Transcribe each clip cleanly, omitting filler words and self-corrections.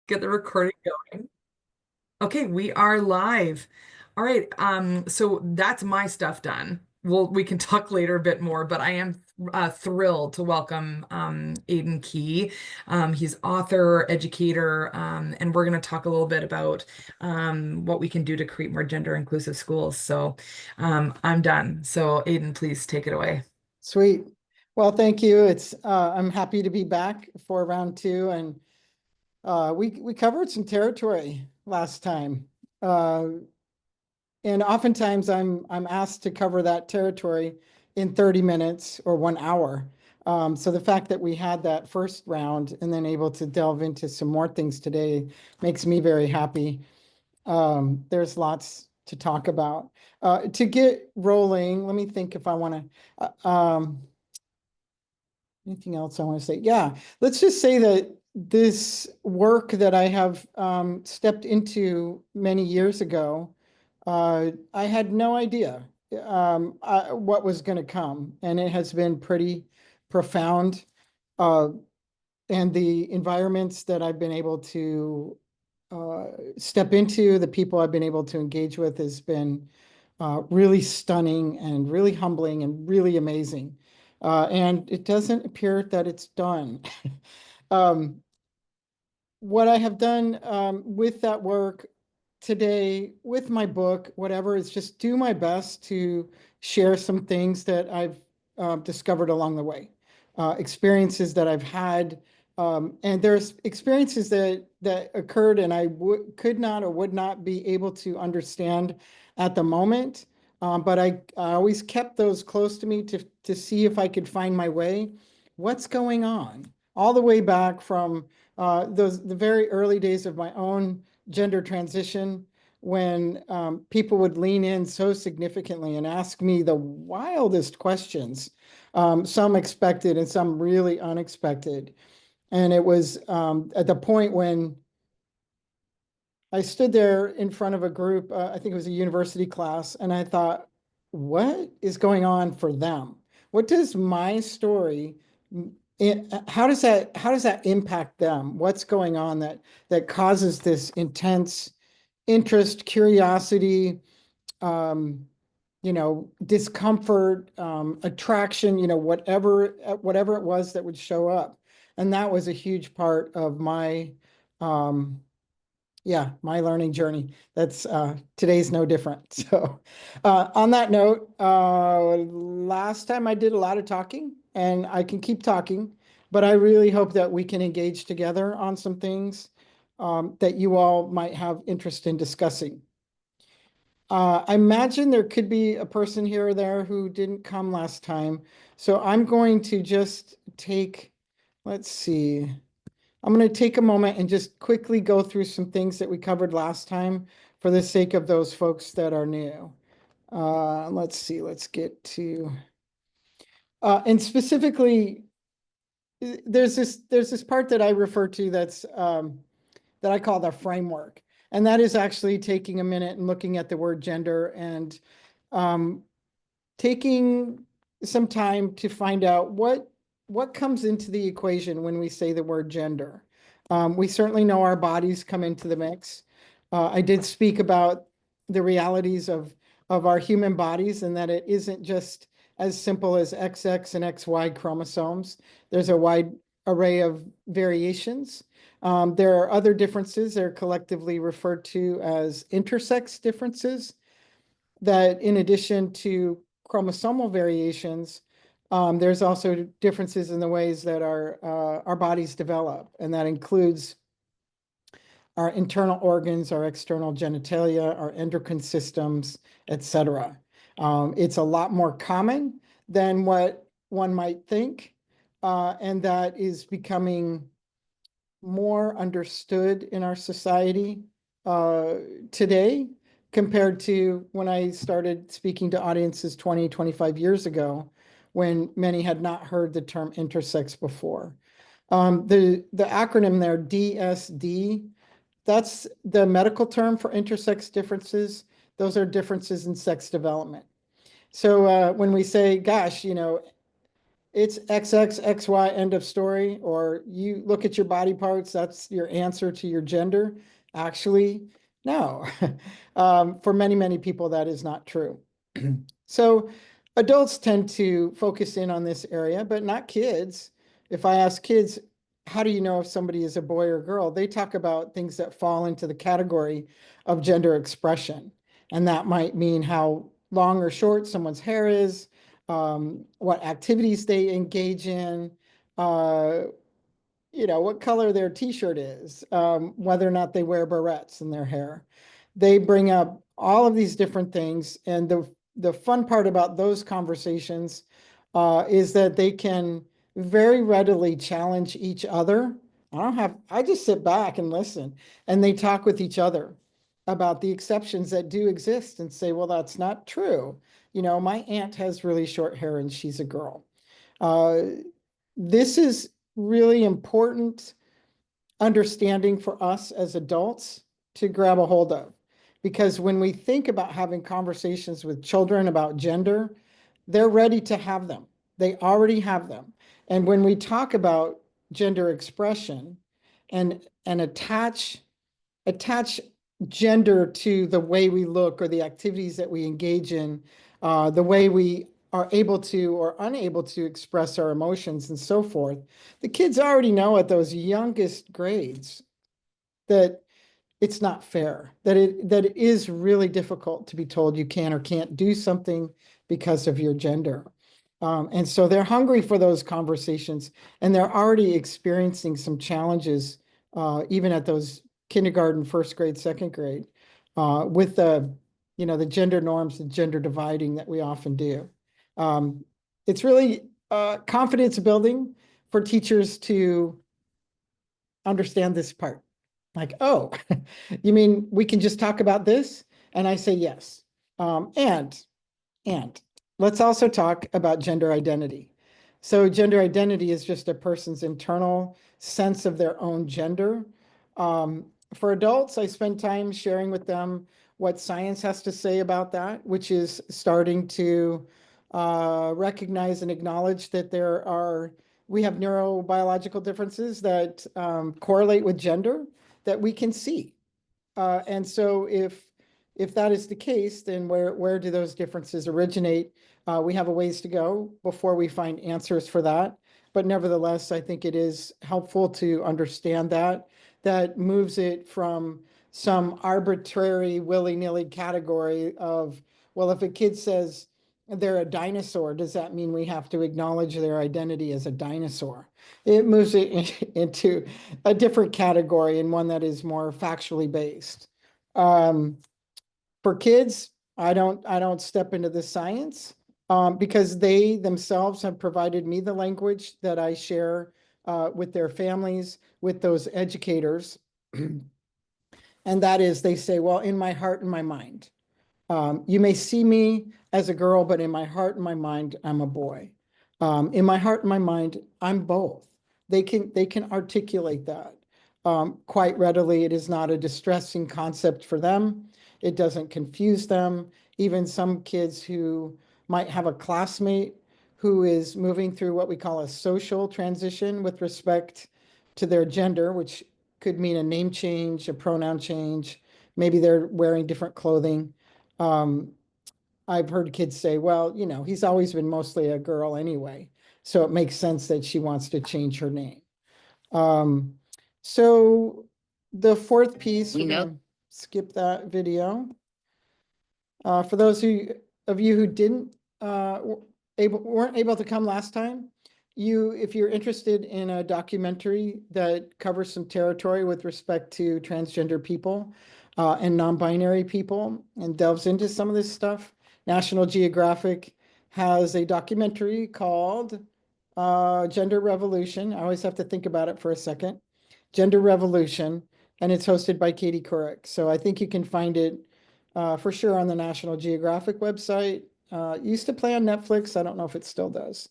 Get the recording going. Okay, we are live. All right, so that's my stuff done. We can talk later a bit more, but I am thrilled to welcome Aidan Key. He's author, educator, and we're going to talk a little bit about what we can do to create more gender inclusive schools. So I'm done. So Aidan, please take it away. Sweet. Well, thank you. I'm happy to be back for round two, and we covered some territory last time. Uh, and oftentimes I'm asked to cover that territory in 30 minutes or 1 hour. So the fact that we had that first round and then able to delve into some more things today makes me very happy. There's lots to talk about. To get rolling, let me think if I want to. Anything else I want to say? Yeah, let's just say that this work that I have stepped into many years ago, I had no idea what was going to come, and it has been pretty profound. Uh, and the environments that I've been able to uh, step into, the people I've been able to engage with, has been really stunning and really humbling and really amazing. And it doesn't appear that it's done. um, what I have done with that work today, with my book, whatever, is just do my best to share some things that I've discovered along the way, experiences that I've had. And there's experiences that occurred and I could not or would not be able to understand at the moment. But I always kept those close to me to see if I could find my way. What's going on? All the way back from the very early days of my own gender transition, when people would lean in so significantly and ask me the wildest questions, some expected and some really unexpected. And it was at the point when I stood there in front of a group, I think it was a university class, and I thought, what is going on for them? What does my story, how does that impact them? What's going on that causes this intense interest, curiosity, um, discomfort, attraction, whatever it was that would show up. And that was a huge part of um, my learning journey. That's today's no different. So on that note, last time I did a lot of talking and I can keep talking, but I really hope that we can engage together on some things that you all might have interest in discussing. I imagine there could be a person here or there who didn't come last time. So I'm going to just let's see. I'm going to take a moment and just quickly go through some things that we covered last time for the sake of those folks that are new. Let's see, let's get to, and specifically, there's this part that I refer to that I call the framework. And that is actually taking a minute and looking at the word gender and um, taking some time to find out what comes into the equation when we say the word gender. We certainly know our bodies come into the mix. I did speak about the realities of our human bodies and that it isn't just as simple as XX and XY chromosomes. There's a wide array of variations. There are other differences. They're collectively referred to as intersex differences that in addition to chromosomal variations, there's also differences in the ways that our bodies develop, and that includes our internal organs, our external genitalia, our endocrine systems, etc. It's a lot more common than what one might think, and that is becoming more understood in our society today compared to when I started speaking to audiences 20, 25 years ago, when many had not heard the term intersex before. The acronym there, DSD, that's the medical term for intersex differences. Those are differences in sex development. So when we say, gosh, it's XXXY, end of story, or you look at your body parts, that's your answer to your gender. Actually, no. For many, many people, that is not true. So adults tend to focus in on this area, but not kids. If I ask kids, how do you know if somebody is a boy or girl? They talk about things that fall into the category of gender expression. And that might mean how long or short someone's hair is, what activities they engage in, uh, what color their t-shirt is, whether or not they wear barrettes in their hair. They bring up all of these different things. And the fun part about those conversations is that they can very readily challenge each other. I just sit back and listen, and they talk with each other about the exceptions that do exist and say, well, that's not true. My aunt has really short hair and she's a girl. Uh, this is really important understanding for us as adults to grab a hold of. Because when we think about having conversations with children about gender, they're ready to have them. They already have them. And when we talk about gender expression and attach gender to the way we look or the activities that we engage in, the way we are able to or unable to express our emotions and so forth. The kids already know at those youngest grades that it's not fair, that it is really difficult to be told you can or can't do something because of your gender. And so they're hungry for those conversations, and they're already experiencing some challenges, even at those kindergarten, first grade, second grade, with the gender norms and gender dividing that we often do. It's really confidence building for teachers to understand this part. Like, oh, you mean we can just talk about this? And I say yes. And let's also talk about gender identity. So gender identity is just a person's internal sense of their own gender. For adults, I spend time sharing with them what science has to say about that, which is starting to recognize and acknowledge that we have neurobiological differences that correlate with gender that we can see. And so if that is the case, then where do those differences originate? We have a ways to go before we find answers for that. But nevertheless, I think it is helpful to understand that. That moves it from some arbitrary willy-nilly category of, well, if a kid says they're a dinosaur, does that mean we have to acknowledge their identity as a dinosaur? It moves it into a different category and one that is more factually based. Um, for kids, I don't step into the science because they themselves have provided me the language that I share with their families, with those educators. And that is, they say, well, in my heart and my mind. You may see me as a girl, but in my heart and my mind, I'm a boy. In my heart and my mind, I'm both. They can articulate that quite readily. It is not a distressing concept for them. It doesn't confuse them. Even some kids who might have a classmate who is moving through what we call a social transition with respect to their gender, which could mean a name change, a pronoun change. Maybe they're wearing different clothing. Um, I've heard kids say, well, he's always been mostly a girl anyway, so it makes sense that she wants to change her name. Um, so the fourth piece, we're gonna skip that video. For those of you who didn't weren't able to come last time, if you're interested in a documentary that covers some territory with respect to transgender people and non-binary people and delves into some of this stuff, National Geographic has a documentary called Gender Revolution. I always have to think about it for a second. Gender Revolution, and it's hosted by Katie Couric. So I think you can find it for sure on the National Geographic website. Used to play on Netflix. I don't know if it still does.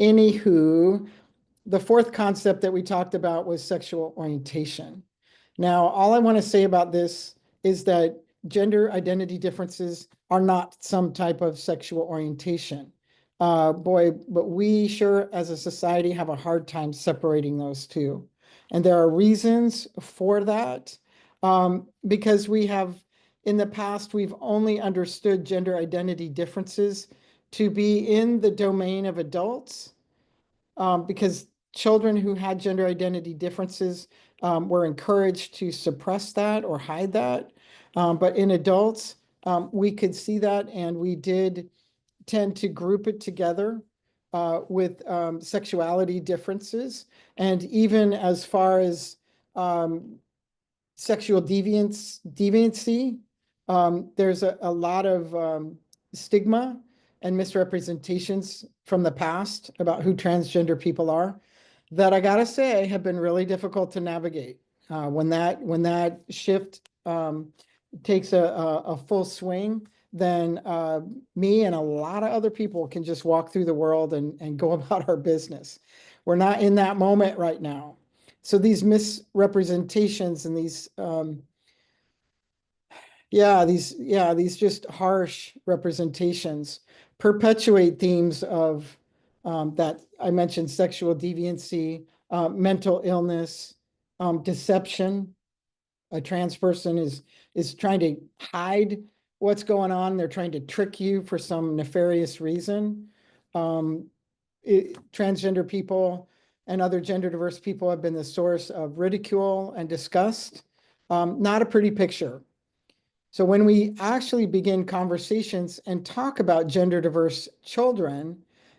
Anywho, the fourth concept that we talked about was sexual orientation. Now, all I want to say about this is that gender identity differences are not some type of sexual orientation. Boy, but we sure as a society have a hard time separating those two. And there are reasons for that. Because we have, in the past, we've only understood gender identity differences to be in the domain of adults, because children who had gender identity differences were encouraged to suppress that or hide that. But in adults, we could see that, and we did tend to group it together with sexuality differences, and even as far as um, sexual deviancy. There's a lot of stigma and misrepresentations from the past about who transgender people are that I gotta say have been really difficult to navigate. When that shift takes a full swing, then me and a lot of other people can just walk through the world and go about our business. We're not in that moment right now. So these misrepresentations and these just harsh representations perpetuate themes of that I mentioned: sexual deviancy, mental illness, deception. A trans person is trying to hide what's going on. They're trying to trick you for some nefarious reason. Um, Transgender people and other gender diverse people have been the source of ridicule and disgust. Not a pretty picture. So when we actually begin conversations and talk about gender diverse children,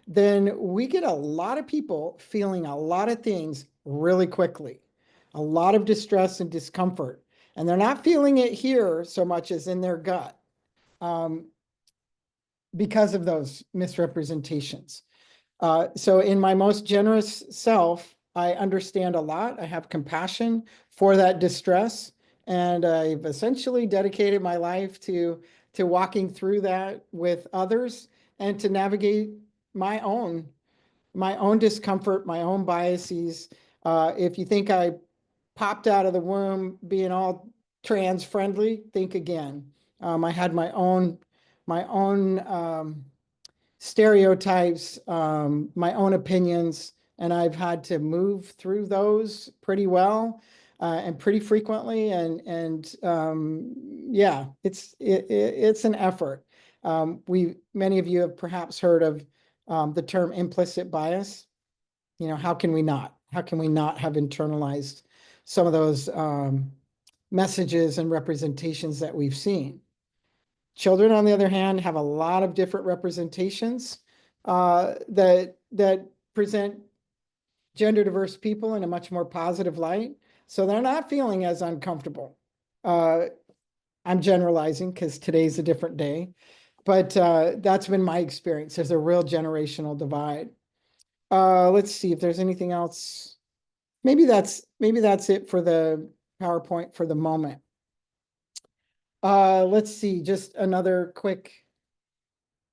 then we get a lot of people feeling a lot of things really quickly, a lot of distress and discomfort. And they're not feeling it here so much as in their gut, um, because of those misrepresentations. So in my most generous self, I understand a lot. I have compassion for that distress, and I've essentially dedicated my life to walking through that with others and to navigate my own my own discomfort, my own biases. If you think I popped out of the womb being all trans friendly, think again. I had my own stereotypes, my own opinions, and I've had to move through those pretty well and pretty frequently. And yeah, it's an effort. We Many of you have perhaps heard of the term implicit bias. How can we not? How can we not have internalized some of those messages and representations that we've seen? Children, on the other hand, have a lot of different representations that present gender diverse people in a much more positive light. So they're not feeling as uncomfortable. Uh, I'm generalizing because today's a different day, but that's been my experience. There's a real generational divide. Let's see if there's anything else. Maybe that's it for the PowerPoint for the moment. Let's see, just another quick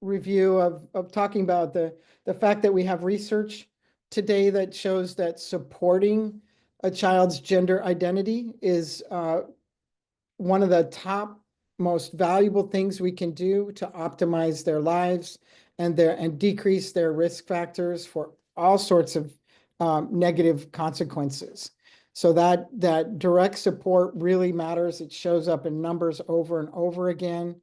review of talking about the fact that we have research today that shows that supporting a child's gender identity is one of the top most valuable things we can do to optimize their lives and decrease their risk factors for all sorts of negative consequences. So that direct support really matters. It shows up in numbers over and over again.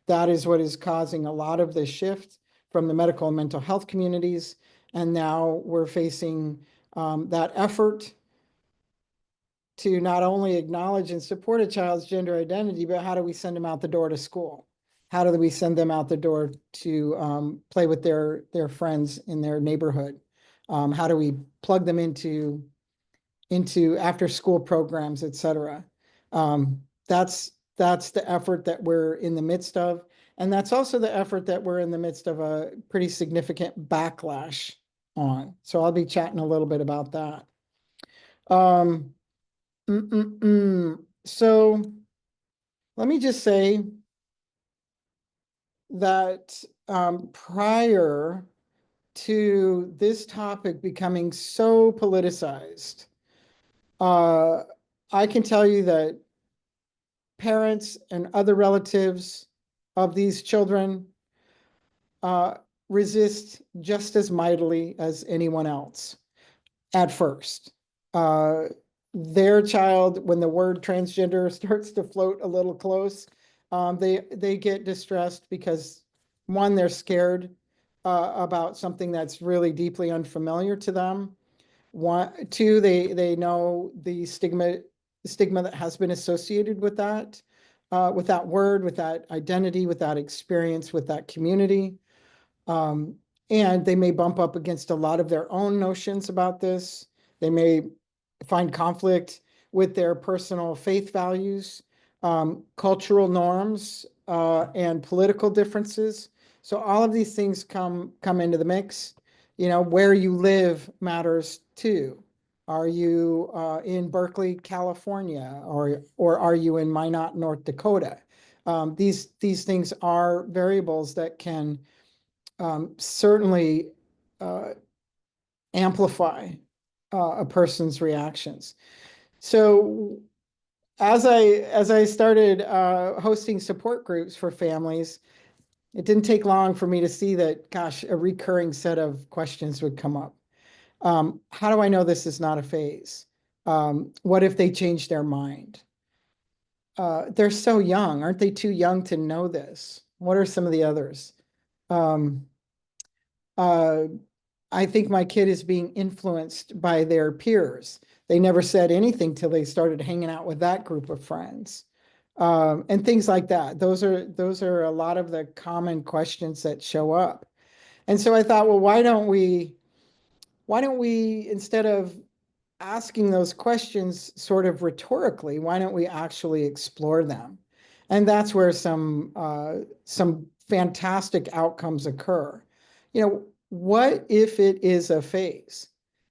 That is what is causing a lot of the shift from the medical and mental health communities. And now we're facing that effort to not only acknowledge and support a child's gender identity, but how do we send them out the door to school? How do we send them out the door to play with their friends in their neighborhood? How do we plug them into after school programs, et cetera? That's the effort that we're in the midst of. And that's also the effort that we're in the midst of a pretty significant backlash on. So I'll be chatting a little bit about that. Um, So let me just say that prior to this topic becoming so politicized, uh, I can tell you that parents and other relatives of these children resist just as mightily as anyone else at first. Uh, their child, when the word transgender starts to float a little close, they get distressed because one, they're scared about something that's really deeply unfamiliar to them. One, two, they know the stigma that has been associated with that word, with that identity, with that experience, with that community. Um, and they may bump up against a lot of their own notions about this. They may find conflict with their personal faith values, cultural norms, and political differences. So all of these things come into the mix. You know, where you live matters too. Are you in Berkeley, California, or are you in Minot, North Dakota? These things are variables that can certainly uh, amplify a person's reactions. So as I started hosting support groups for families, it didn't take long for me to see that, gosh, a recurring set of questions would come up. How do I know this is not a phase? What if they change their mind? They're so young. Aren't they too young to know this? What are some of the others? Um, uh, I think my kid is being influenced by their peers. They never said anything till they started hanging out with that group of friends. And things like that. Those are a lot of the common questions that show up. And so I thought, well, why don't we instead of asking those questions sort of rhetorically, why don't we actually explore them? And that's where some fantastic outcomes occur. You know, what if it is a phase?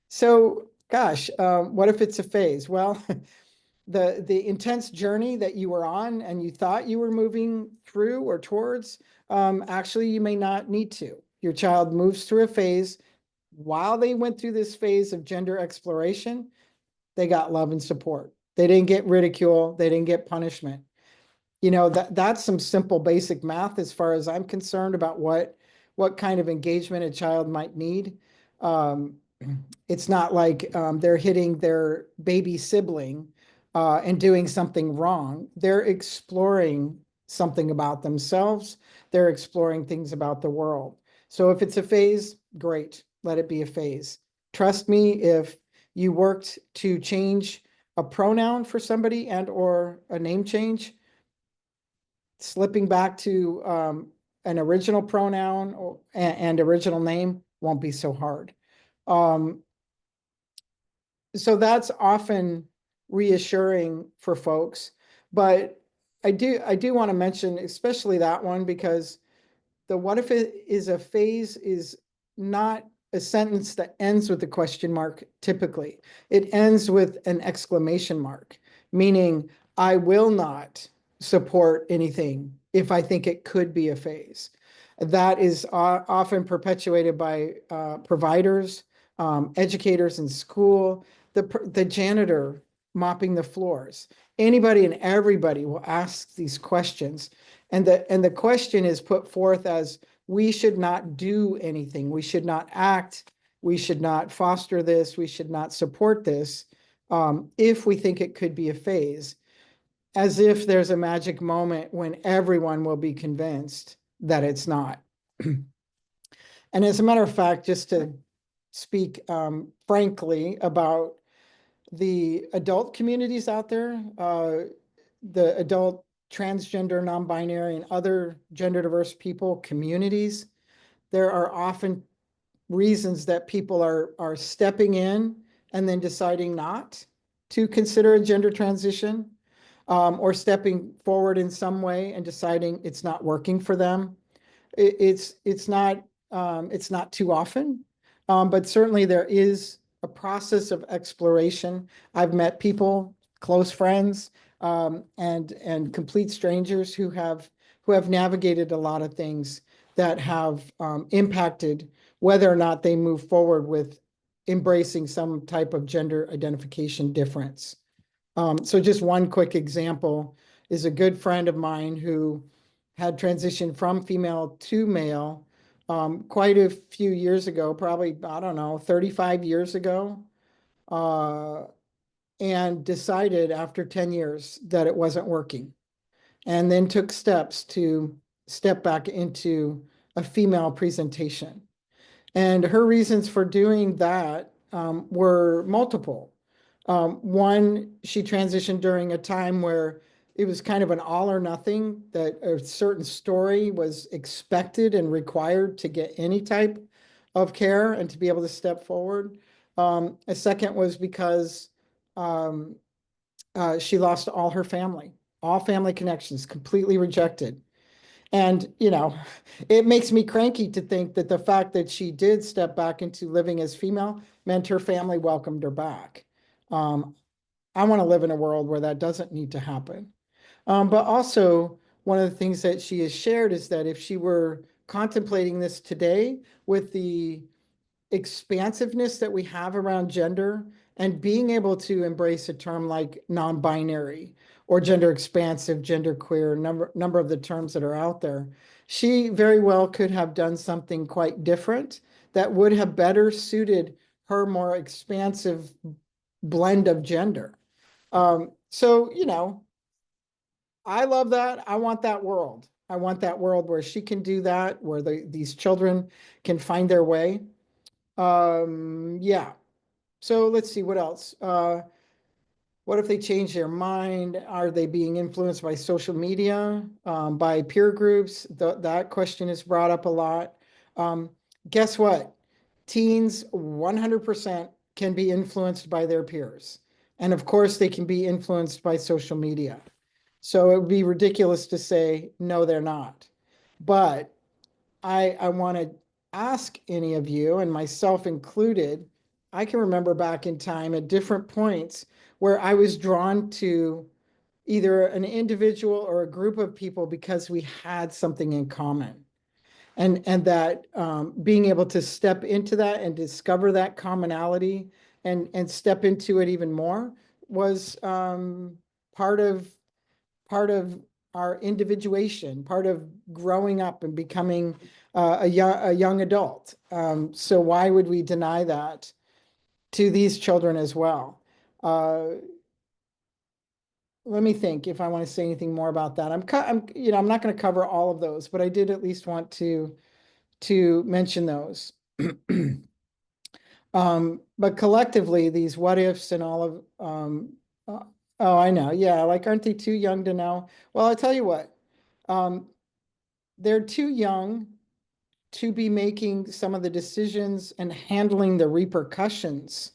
So, gosh, what if it's a phase? Well, the intense journey that you were on and you thought you were moving through or towards, actually, you may not need to. Your child moves through a phase. While they went through this phase of gender exploration, they got love and support. They didn't get ridicule. They didn't get punishment. You know, that's some simple basic math as far as I'm concerned about what kind of engagement a child might need. Um, it's not like they're hitting their baby sibling and doing something wrong. They're exploring something about themselves. They're exploring things about the world. So if it's a phase, great, let it be a phase. Trust me, if you worked to change a pronoun for somebody and or a name change, slipping back to an original pronoun and original name won't be so hard. Um, so that's often reassuring for folks, but I do want to mention especially that one because the what if it is a phase is not a sentence that ends with a question mark typically. It ends with an exclamation mark, meaning I will not support anything if I think it could be a phase. That is often perpetuated by providers, educators in school, the janitor mopping the floors. Anybody and everybody will ask these questions. And the question is put forth as we should not do anything. We should not act. We should not foster this. We should not support this if we think it could be a phase, as if there's a magic moment when everyone will be convinced that it's not. And as a matter of fact, just to speak frankly about the adult communities out there, the adult transgender, non-binary, and other gender diverse people communities, there are often reasons that people are stepping in and then deciding not to consider a gender transition, or stepping forward in some way and deciding it's not working for them. It's not too often, but certainly there is a process of exploration. I've met people, close friends, and complete strangers who have navigated a lot of things that have impacted whether or not they move forward with embracing some type of gender identification difference. So just one quick example is a good friend of mine who had transitioned from female to male quite a few years ago, probably, I don't know, 35 years ago, uh, and decided after 10 years that it wasn't working, and then took steps to step back into a female presentation. And her reasons for doing that were multiple. One, she transitioned during a time where it was kind of an all or nothing, that a certain story was expected and required to get any type of care and to be able to step forward. A second was because um, she lost all family connections, completely rejected. And, it makes me cranky to think that the fact that she did step back into living as female meant her family welcomed her back. Um, I want to live in a world where that doesn't need to happen. But also, one of the things that she has shared is that if she were contemplating this today with the expansiveness that we have around gender and being able to embrace a term like non-binary or gender expansive, gender queer, number of the terms that are out there, she very well could have done something quite different that would have better suited her more expansive blend of gender. So, I love that. I want that world. I want that world where she can do that, where these children can find their way. Yeah. So let's see what else. What if they change their mind? Are they being influenced by social media, by peer groups? That question is brought up a lot. Um, Guess what? Teens 100% can be influenced by their peers. And of course, they can be influenced by social media. So it would be ridiculous to say, no, they're not. But I want to ask any of you, and myself included, I can remember back in time at different points where I was drawn to either an individual or a group of people because we had something in common. And that being able to step into that and discover that commonality and step into it even more was part of part of our individuation, part of growing up and becoming a young adult. So why would we deny that to these children as well? Uh, Let me think if I want to say anything more about that. I'm not going to cover all of those, but I did at least want to mention those. But collectively, these what ifs and all of uh, oh, I know, yeah, like aren't they too young to know? Well, I'll tell you what. Um, they're too young to be making some of the decisions and handling the repercussions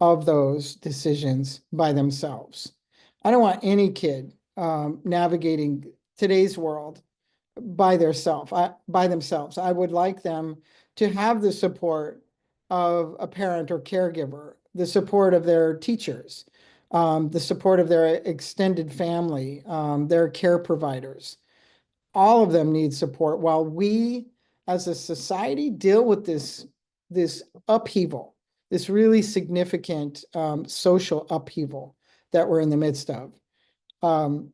of those decisions by themselves. I don't want any kid navigating today's world by themselves. I would like them to have the support of a parent or caregiver, the support of their teachers, the support of their extended family, their care providers. All of them need support while we as a society deal with this upheaval, this really significant social upheaval that we're in the midst of. Um,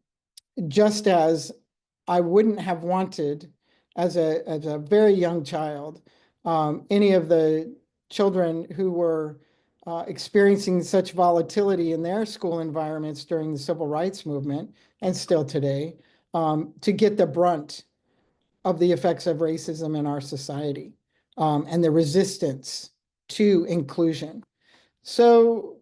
just as I wouldn't have wanted as a very young child, any of the children who were experiencing such volatility in their school environments during the civil rights movement and still today, to get the brunt of the effects of racism in our society, and the resistance to inclusion. So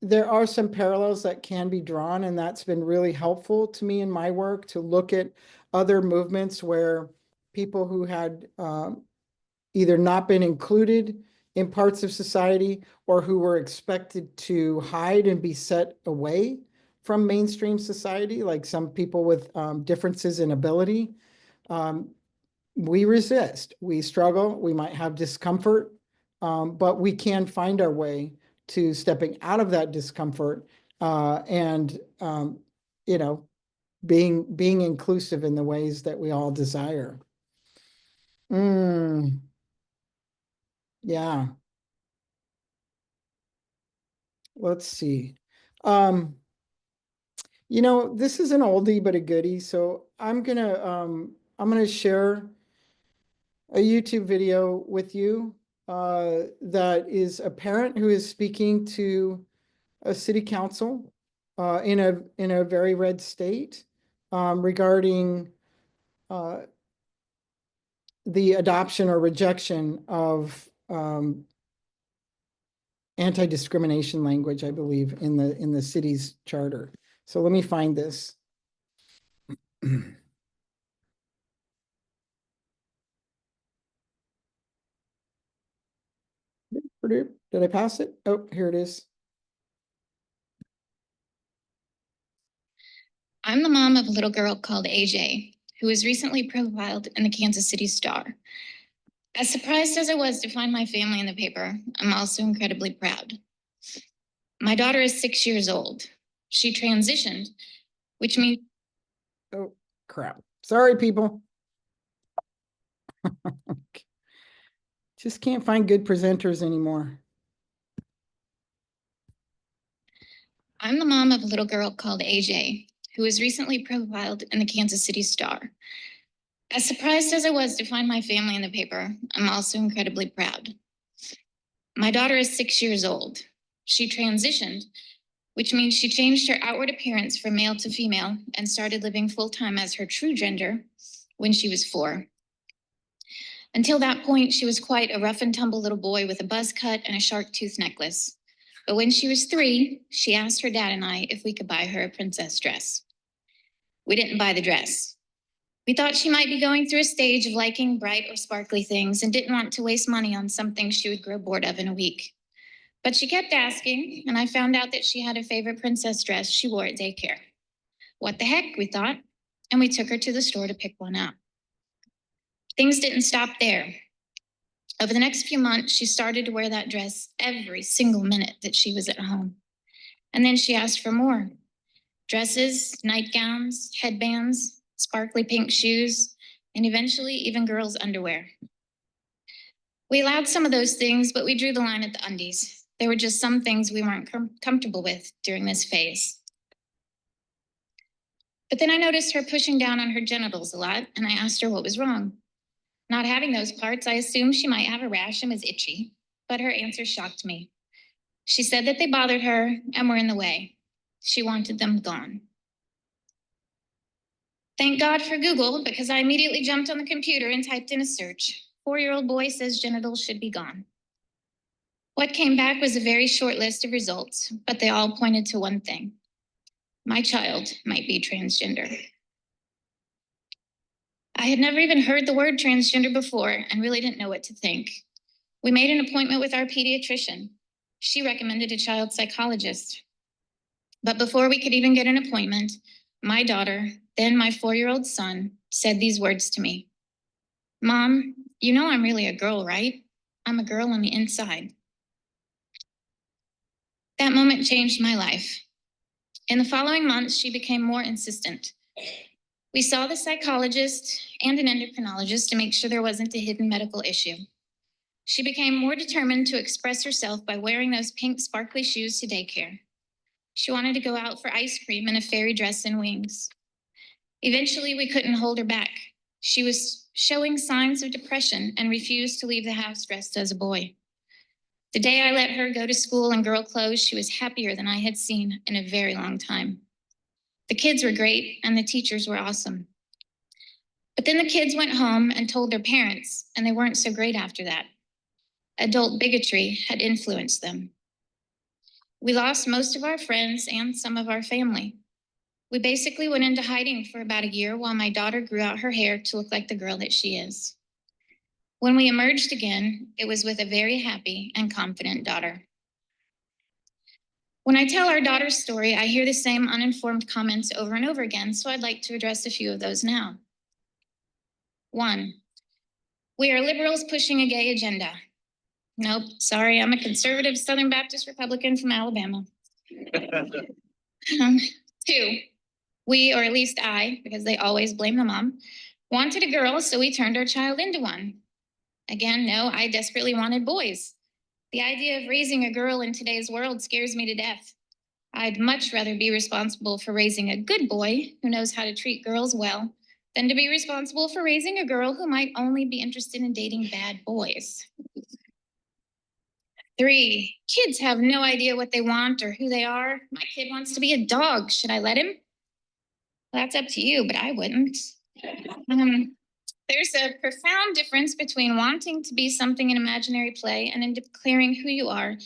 there are some parallels that can be drawn, and that's been really helpful to me in my work to look at other movements where people who had either not been included in parts of society or who were expected to hide and be set away from mainstream society, like some people with differences in ability. Um, we resist, we struggle, we might have discomfort, but we can find our way to stepping out of that discomfort and you know being inclusive in the ways that we all desire. Mm, yeah, let's see. This is an oldie but a goodie, so I'm going to share a YouTube video with you that is a parent who is speaking to a city council in a very red state regarding the adoption or rejection of anti-discrimination language, I believe, in the city's charter. So let me find this. Did I pass it? Oh, here it is. I'm the mom of a little girl called AJ, who was recently profiled in the Kansas City Star. As surprised as I was to find my family in the paper, I'm also incredibly proud. My daughter is 6 years old. She transitioned, which means... Oh, crap. Sorry, people. Just can't find good presenters anymore. I'm the mom of a little girl called AJ, who was recently profiled in the Kansas City Star. As surprised as I was to find my family in the paper, I'm also incredibly proud. My daughter is 6 years old. She transitioned, which means she changed her outward appearance from male to female and started living full-time as her true gender when she was 4. Until that point, she was quite a rough and tumble little boy with a buzz cut and a shark tooth necklace. But when she was 3, she asked her dad and I if we could buy her a princess dress. We didn't buy the dress. We thought she might be going through a stage of liking bright or sparkly things and didn't want to waste money on something she would grow bored of in a week. But she kept asking, and I found out that she had a favorite princess dress she wore at daycare. What the heck, we thought, and we took her to the store to pick one out. Things didn't stop there. Over the next few months, she started to wear that dress every single minute that she was at home. And then she asked for more. Dresses, nightgowns, headbands, sparkly pink shoes, and eventually even girls' underwear. We allowed some of those things, but we drew the line at the undies. There were just some things we weren't comfortable with during this phase. But then I noticed her pushing down on her genitals a lot, and I asked her what was wrong. Not having those parts, I assumed she might have a rash and was itchy, but her answer shocked me. She said that they bothered her and were in the way. She wanted them gone. Thank God for Google, because I immediately jumped on the computer and typed in a search. 4-year-old boy says genitals should be gone. What came back was a very short list of results, but they all pointed to one thing. My child might be transgender. I had never even heard the word transgender before and really didn't know what to think. We made an appointment with our pediatrician. She recommended a child psychologist. But before we could even get an appointment, my daughter, then my 4-year-old son, said these words to me. Mom, you know I'm really a girl, right? I'm a girl on the inside. That moment changed my life. In the following months, she became more insistent. We saw the psychologist and an endocrinologist to make sure there wasn't a hidden medical issue. She became more determined to express herself by wearing those pink sparkly shoes to daycare. She wanted to go out for ice cream in a fairy dress and wings. Eventually, we couldn't hold her back. She was showing signs of depression and refused to leave the house dressed as a boy. The day I let her go to school in girl clothes, she was happier than I had seen in a very long time. The kids were great and the teachers were awesome. But then the kids went home and told their parents, and they weren't so great after that. Adult bigotry had influenced them. We lost most of our friends and some of our family. We basically went into hiding for about a year while my daughter grew out her hair to look like the girl that she is. When we emerged again, it was with a very happy and confident daughter. When I tell our daughter's story, I hear the same uninformed comments over and over again, so I'd like to address a few of those now. 1, we are liberals pushing a gay agenda. Nope, sorry, I'm a conservative Southern Baptist Republican from Alabama. 2, we, or at least I, because they always blame the mom, wanted a girl, so we turned our child into one. Again, no, I desperately wanted boys. The idea of raising a girl in today's world scares me to death. I'd much rather be responsible for raising a good boy who knows how to treat girls well than to be responsible for raising a girl who might only be interested in dating bad boys. 3, kids have no idea what they want or who they are. My kid wants to be a dog. Should I let him? Well, that's up to you, but I wouldn't. There's a profound difference between wanting to be something in imaginary play and in declaring who you are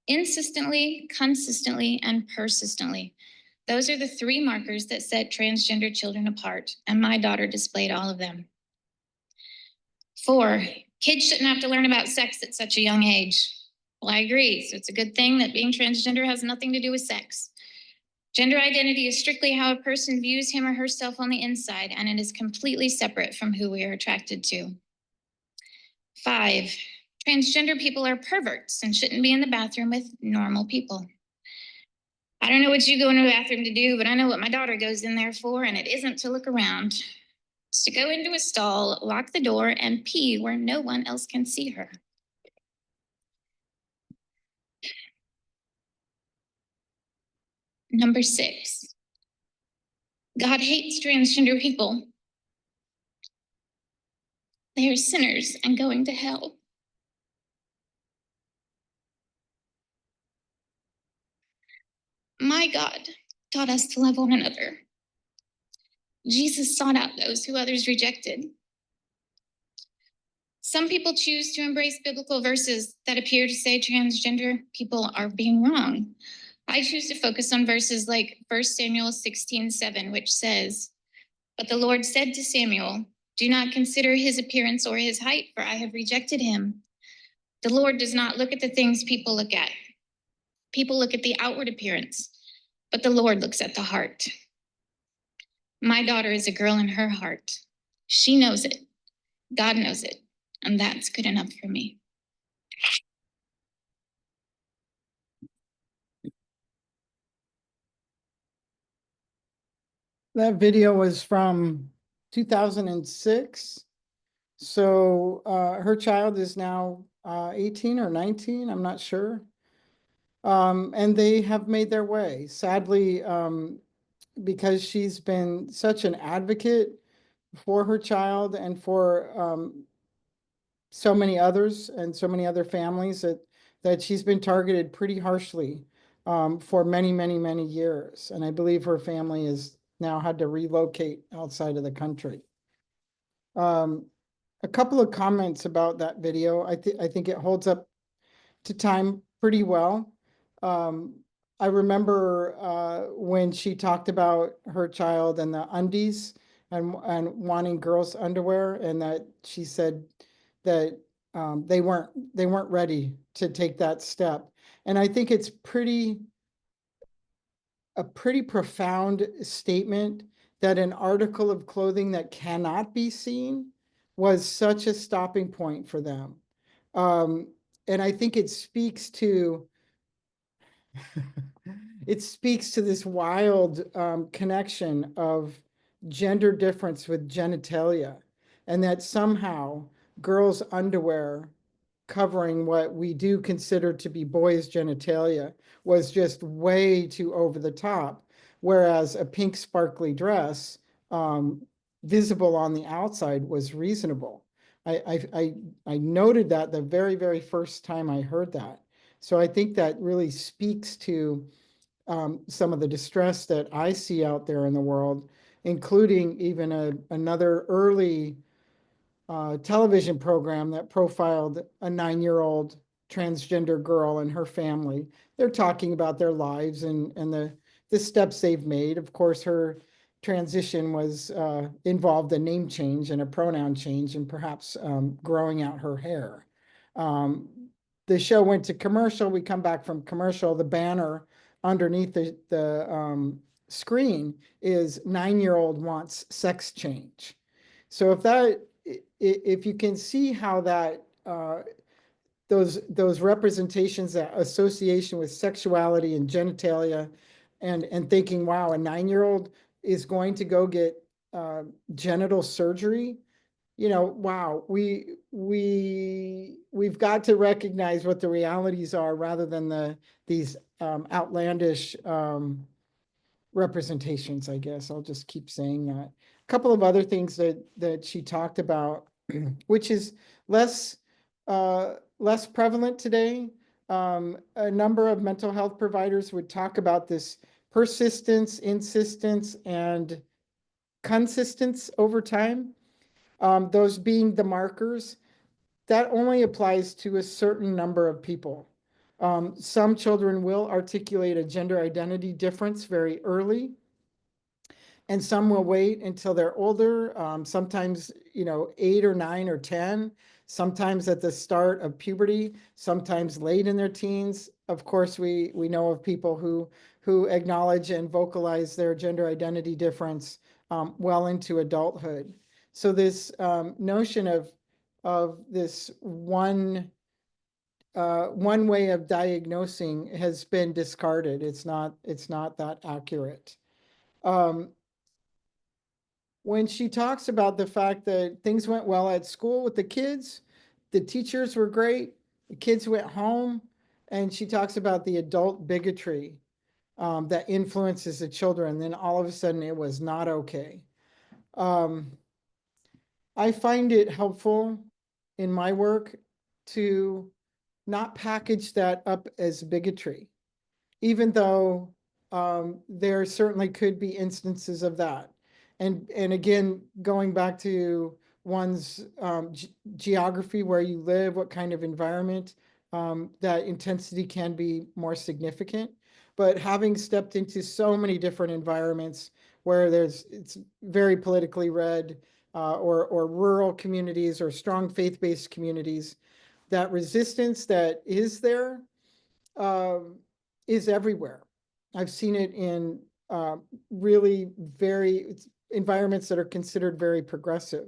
insistently, consistently, and persistently. Those are the 3 markers that set transgender children apart, and my daughter displayed all of them. 4, kids shouldn't have to learn about sex at such a young age. Well, I agree. So it's a good thing that being transgender has nothing to do with sex. Gender identity is strictly how a person views him or herself on the inside, and it is completely separate from who we are attracted to. 5, transgender people are perverts and shouldn't be in the bathroom with normal people. I don't know what you go into a bathroom to do, but I know what my daughter goes in there for, and it isn't to look around. It's to go into a stall, lock the door, and pee where no one else can see her. Number 6, God hates transgender people. They are sinners and going to hell. My God taught us to love one another. Jesus sought out those who others rejected. Some people choose to embrace biblical verses that appear to say transgender people are being wrong. I choose to focus on verses like 1 Samuel 16:7, which says, "But the Lord said to Samuel, do not consider his appearance or his height, for I have rejected him." The Lord does not look at the things people look at. People look at the outward appearance, but the Lord looks at the heart. My daughter is a girl in her heart. She knows it. God knows it. And that's good enough for me. That video was from 2006. So her child is now 18 or 19, I'm not sure. And they have made their way. Sadly, because she's been such an advocate for her child and for so many others and so many other families that she's been targeted pretty harshly for many, many, many years. And I believe her family has now had to relocate outside of the country. A couple of comments about that video. I think it holds up to time pretty well. I remember when she talked about her child and the undies and wanting girls' underwear, and that she said that they weren't ready to take that step. And I think it's a pretty profound statement that an article of clothing that cannot be seen was such a stopping point for them. And I think it speaks to it speaks to this wild connection of gender difference with genitalia, and that somehow girls' underwear covering what we do consider to be boys' genitalia was just way too over the top, whereas a pink sparkly dress visible on the outside was reasonable. I noted that the very, very first time I heard that. So I think that really speaks to some of the distress that I see out there in the world, including even another early television program that profiled a 9-year-old transgender girl and her family. They're talking about their lives and the steps they've made. Of course, her transition was involved a name change and a pronoun change and perhaps growing out her hair. The show went to commercial. We come back from commercial. The banner underneath the screen is 9-year-old wants sex change. So if you can see how that those representations, that association with sexuality and genitalia, and thinking, wow, a 9-year-old is going to go get genital surgery. Wow, we've got to recognize what the realities are rather than these outlandish representations, I guess. I'll just keep saying that. A couple of other things that she talked about, which is less less prevalent today. A number of mental health providers would talk about this persistence, insistence, and consistence over time. Those being the markers. That only applies to a certain number of people. Some children will articulate a gender identity difference very early, and some will wait until they're older, sometimes, 8 or 9 or 10, sometimes at the start of puberty, sometimes late in their teens. Of course, we know of people who acknowledge and vocalize their gender identity difference well into adulthood. So this notion of this one way of diagnosing has been discarded. It's not that accurate. When she talks about the fact that things went well at school with the kids, the teachers were great, the kids went home, and she talks about the adult bigotry that influences the children, then all of a sudden it was not okay. I find it helpful in my work to not package that up as bigotry, even though there certainly could be instances of that. And again, going back to one's geography, where you live, what kind of environment, that intensity can be more significant. But having stepped into so many different environments where it's very politically red, or rural communities or strong faith-based communities, that resistance that is there is everywhere. I've seen it in really very environments that are considered very progressive.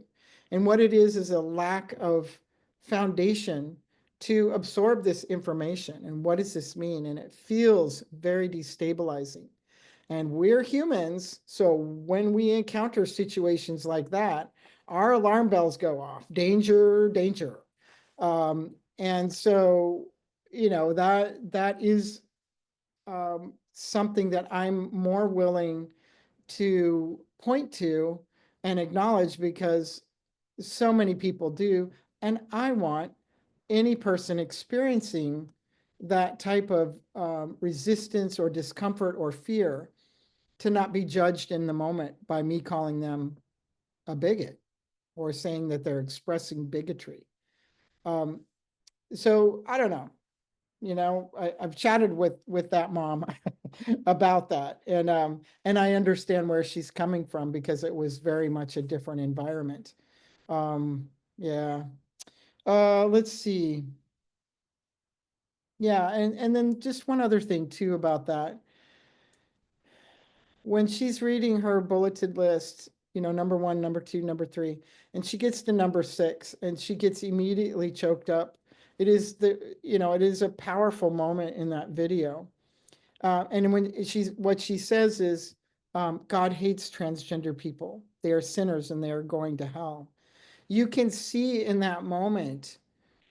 And what it is a lack of foundation to absorb this information. And what does this mean? And it feels very destabilizing. And we're humans, so when we encounter situations like that, our alarm bells go off. Danger, danger. And so, that is something that I'm more willing to point to and acknowledge, because so many people do. And I want any person experiencing that type of resistance or discomfort or fear to not be judged in the moment by me calling them a bigot or saying that they're expressing bigotry. So I don't know. I've chatted with that mom about that, and I understand where she's coming from, because it was very much a different environment. Yeah. Let's see. Yeah, and then just one other thing too about that. When she's reading her bulleted list, number 1, number 2, number 3, and she gets to number 6, and she gets immediately choked up. It is it is a powerful moment in that video. And what she says is, God hates transgender people. They are sinners and they are going to hell. You can see in that moment,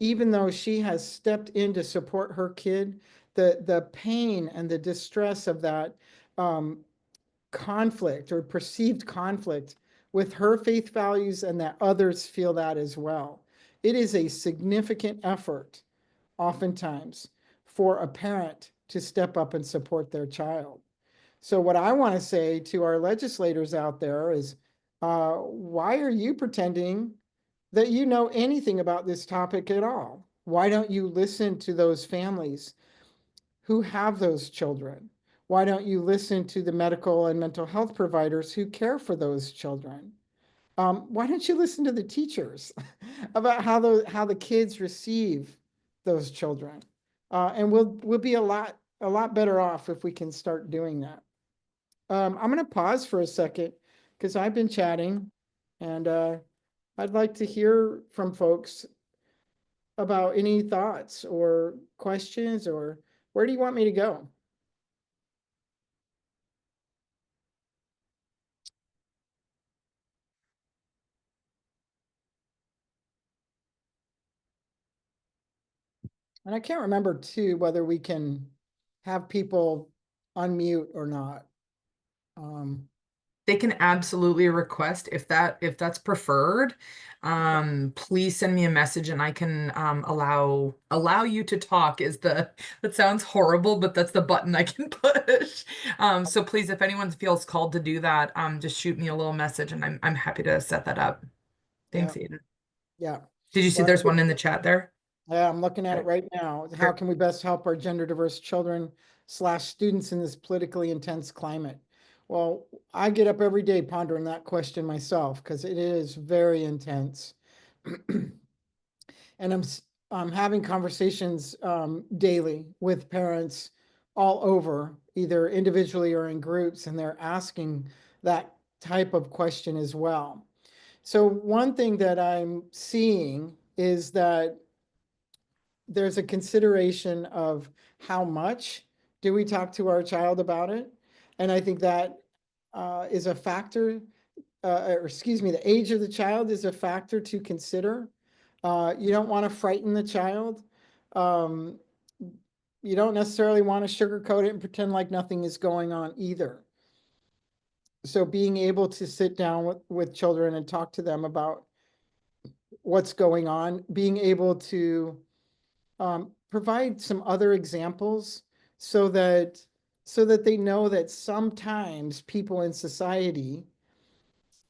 even though she has stepped in to support her kid, the pain and the distress of that conflict or perceived conflict with her faith values, and that others feel that as well. It is a significant effort, oftentimes, for a parent to step up and support their child. So what I want to say to our legislators out there is, why are you pretending that you know anything about this topic at all? Why don't you listen to those families who have those children? Why don't you listen to the medical and mental health providers who care for those children? Why don't you listen to the teachers about how the kids receive those children? And we'll be a lot better off if we can start doing that. I'm going to pause for a second, because I've been chatting, and I'd like to hear from folks about any thoughts or questions, or where do you want me to go? And I can't remember too whether we can have people unmute or not. They can absolutely request if that's preferred. Please send me a message and I can allow you to talk is that sounds horrible, but that's the button I can push. So please, if anyone feels called to do that, just shoot me a little message and I'm happy to set that up. Yeah, Thanks, Aidan. yeah. Did you see Well, there's one in the chat there? yeah, I'm looking at it Okay. right now. How Sure. can we best help our gender diverse children / students in this politically intense climate? Well, I get up every day pondering that question myself because it is very intense. And I'm having conversations daily with parents all over, either individually or in groups, and they're asking that type of question as well. So one thing that I'm seeing is that there's a consideration of how much do we talk to our child about it, and I think that is a factor. Or excuse me, the age of the child is a factor to consider. You don't want to frighten the child. Um, you don't necessarily want to sugarcoat it and pretend like nothing is going on either. So being able to sit down with children and talk to them about what's going on, being able to provide some other examples so that they know that sometimes people in society,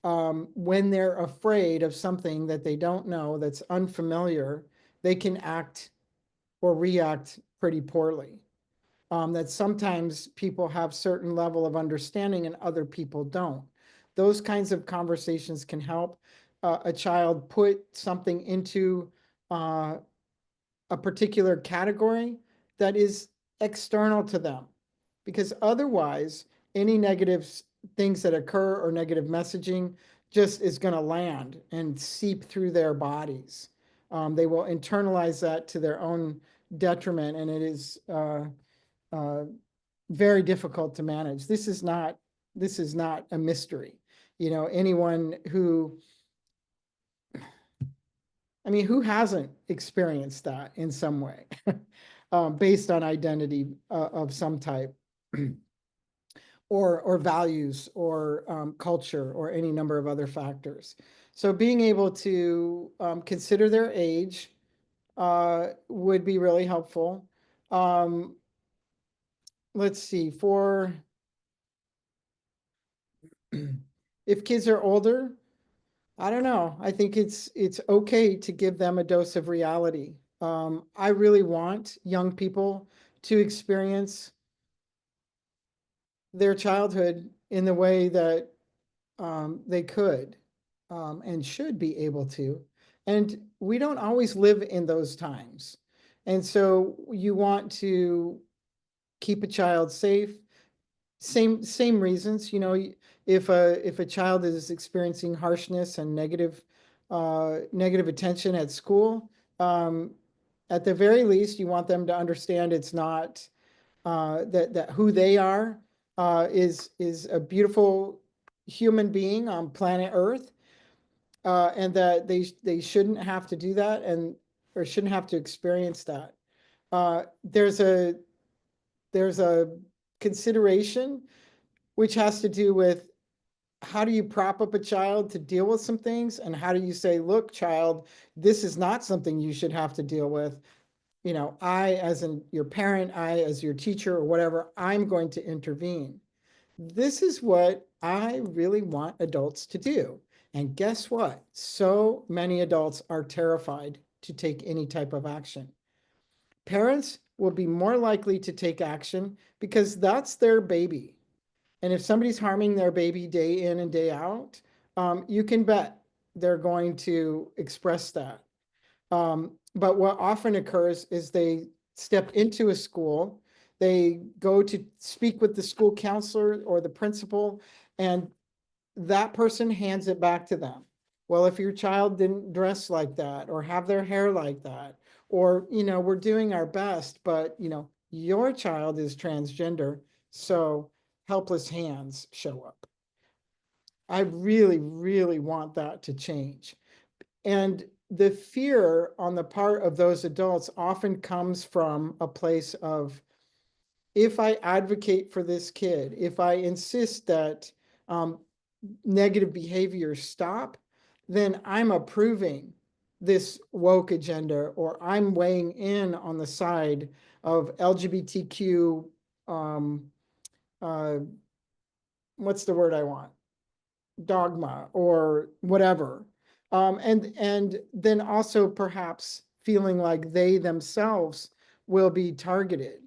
when they're afraid of something that they don't know, that's unfamiliar, they can act or react pretty poorly. That sometimes people have certain level of understanding and other people don't. Those kinds of conversations can help a child put something into uh, a particular category that is external to them. Because otherwise, any negative things that occur or negative messaging just is going to land and seep through their bodies. They will internalize that to their own detriment, and it is uh, very difficult to manage. This is not a mystery. You know, anyone who, I mean, who hasn't experienced that in some way, based on identity of some type, or values, or culture, or any number of other factors. So being able to consider their age would be really helpful. Um, let's see, for if kids are older, I don't know. I think it's okay to give them a dose of reality. I really want young people to experience their childhood in the way that they could and should be able to. And we don't always live in those times. And so you want to keep a child safe. Same reasons, you know, if a child is experiencing harshness and negative attention at school, um, at the very least, you want them to understand it's not that who they are is a beautiful human being on planet Earth, and that they shouldn't have to do that, and or shouldn't have to experience that. There's a consideration which has to do with how do you prop up a child to deal with some things, and how do you say, look, child, this is not something you should have to deal with. You know, I, as your parent, I, as your teacher, or whatever, I'm going to intervene. This is what I really want adults to do. And guess what? So many adults are terrified to take any type of action. Parents will be more likely to take action because that's their baby. And if somebody's harming their baby day in and day out, you can bet they're going to express that. But what often occurs is they step into a school, they go to speak with the school counselor or the principal, and that person hands it back to them. Well, if your child didn't dress like that or have their hair like that, or, you know, we're doing our best, but, you know, your child is transgender, so helpless hands show up. I really, really want that to change. And the fear on the part of those adults often comes from a place of if I advocate for this kid, if I insist that negative behaviors stop, then I'm approving this woke agenda, or I'm weighing in on the side of LGBTQ, uh, what's the word I want? Dogma or whatever. And then also perhaps feeling like they themselves will be targeted.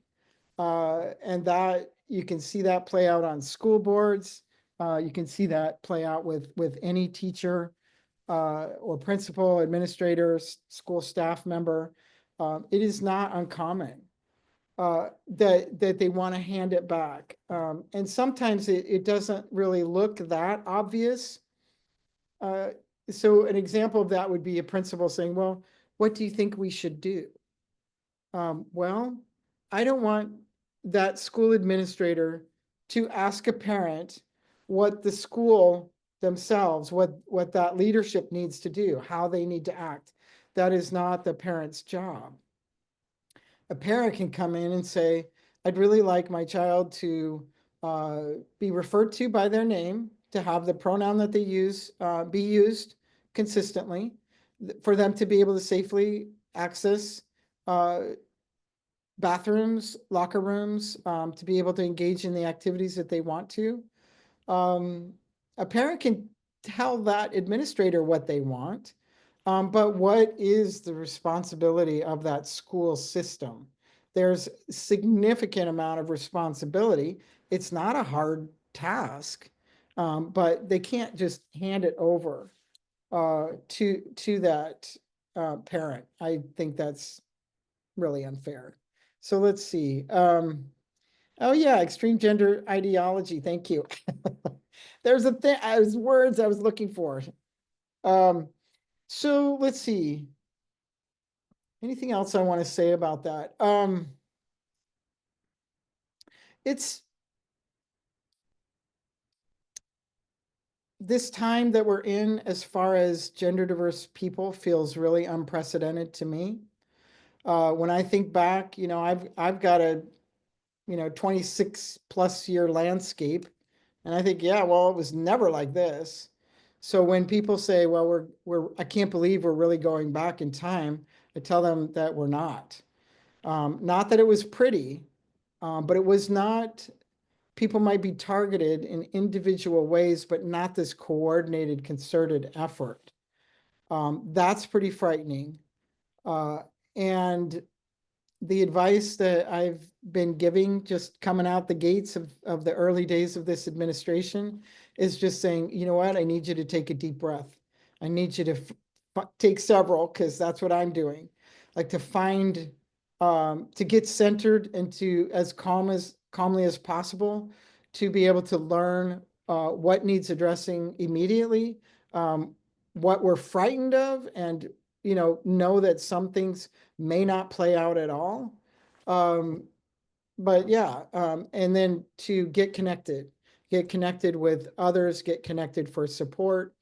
And that you can see that play out on school boards. You can see that play out with any teacher or principal, administrator, school staff member. It is not uncommon that they want to hand it back. And sometimes it doesn't really look that obvious. So an example of that would be a principal saying, well, what do you think we should do? Well, I don't want that school administrator to ask a parent what the school themselves, what that leadership needs to do, how they need to act. That is not the parent's job. A parent can come in and say, I'd really like my child to be referred to by their name, to have the pronoun that they use be used consistently, for them to be able to safely access bathrooms, locker rooms, to be able to engage in the activities that they want to. A parent can tell that administrator what they want, but what is the responsibility of that school system? There's significant amount of responsibility. It's not a hard task, but they can't just hand it over to that parent. I think that's really unfair. So let's see. Oh yeah, extreme gender ideology. Thank you. There's a thing, as words I was looking for. So let's see. Anything else I want to say about that? It's this time that we're in, as far as gender diverse people, feels really unprecedented to me. When I think back, I've got a 26 plus year landscape, and I think, yeah, well, it was never like this. So when people say, well, I can't believe we're really going back in time, I tell them that we're not. Not that it was pretty, but it was not. People might be targeted in individual ways, but not this coordinated, concerted effort. That's pretty frightening. And the advice that I've been giving, just coming out the gates of the early days of this administration, is just saying, you know what, I need you to take a deep breath. I need you to take several, because that's what I'm doing. Like to find, to get centered and to as calmly as possible, to be able to learn what needs addressing immediately, what we're frightened of, and know that some things may not play out at all. But yeah, and then to get connected with others, get connected for support.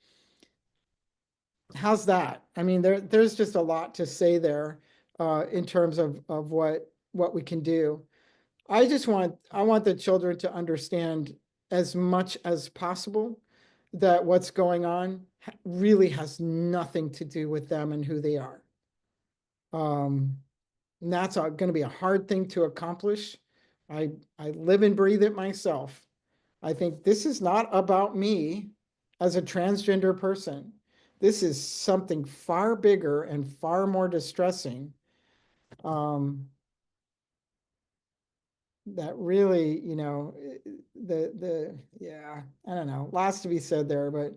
How's that? I mean, there's just a lot to say there in terms of what we can do. I want the children to understand as much as possible that what's going on really has nothing to do with them and who they are. And that's going to be a hard thing to accomplish. I live and breathe it myself. I think this is not about me as a transgender person. This is something far bigger and far more distressing. That really, yeah, I don't know, lots to be said there, but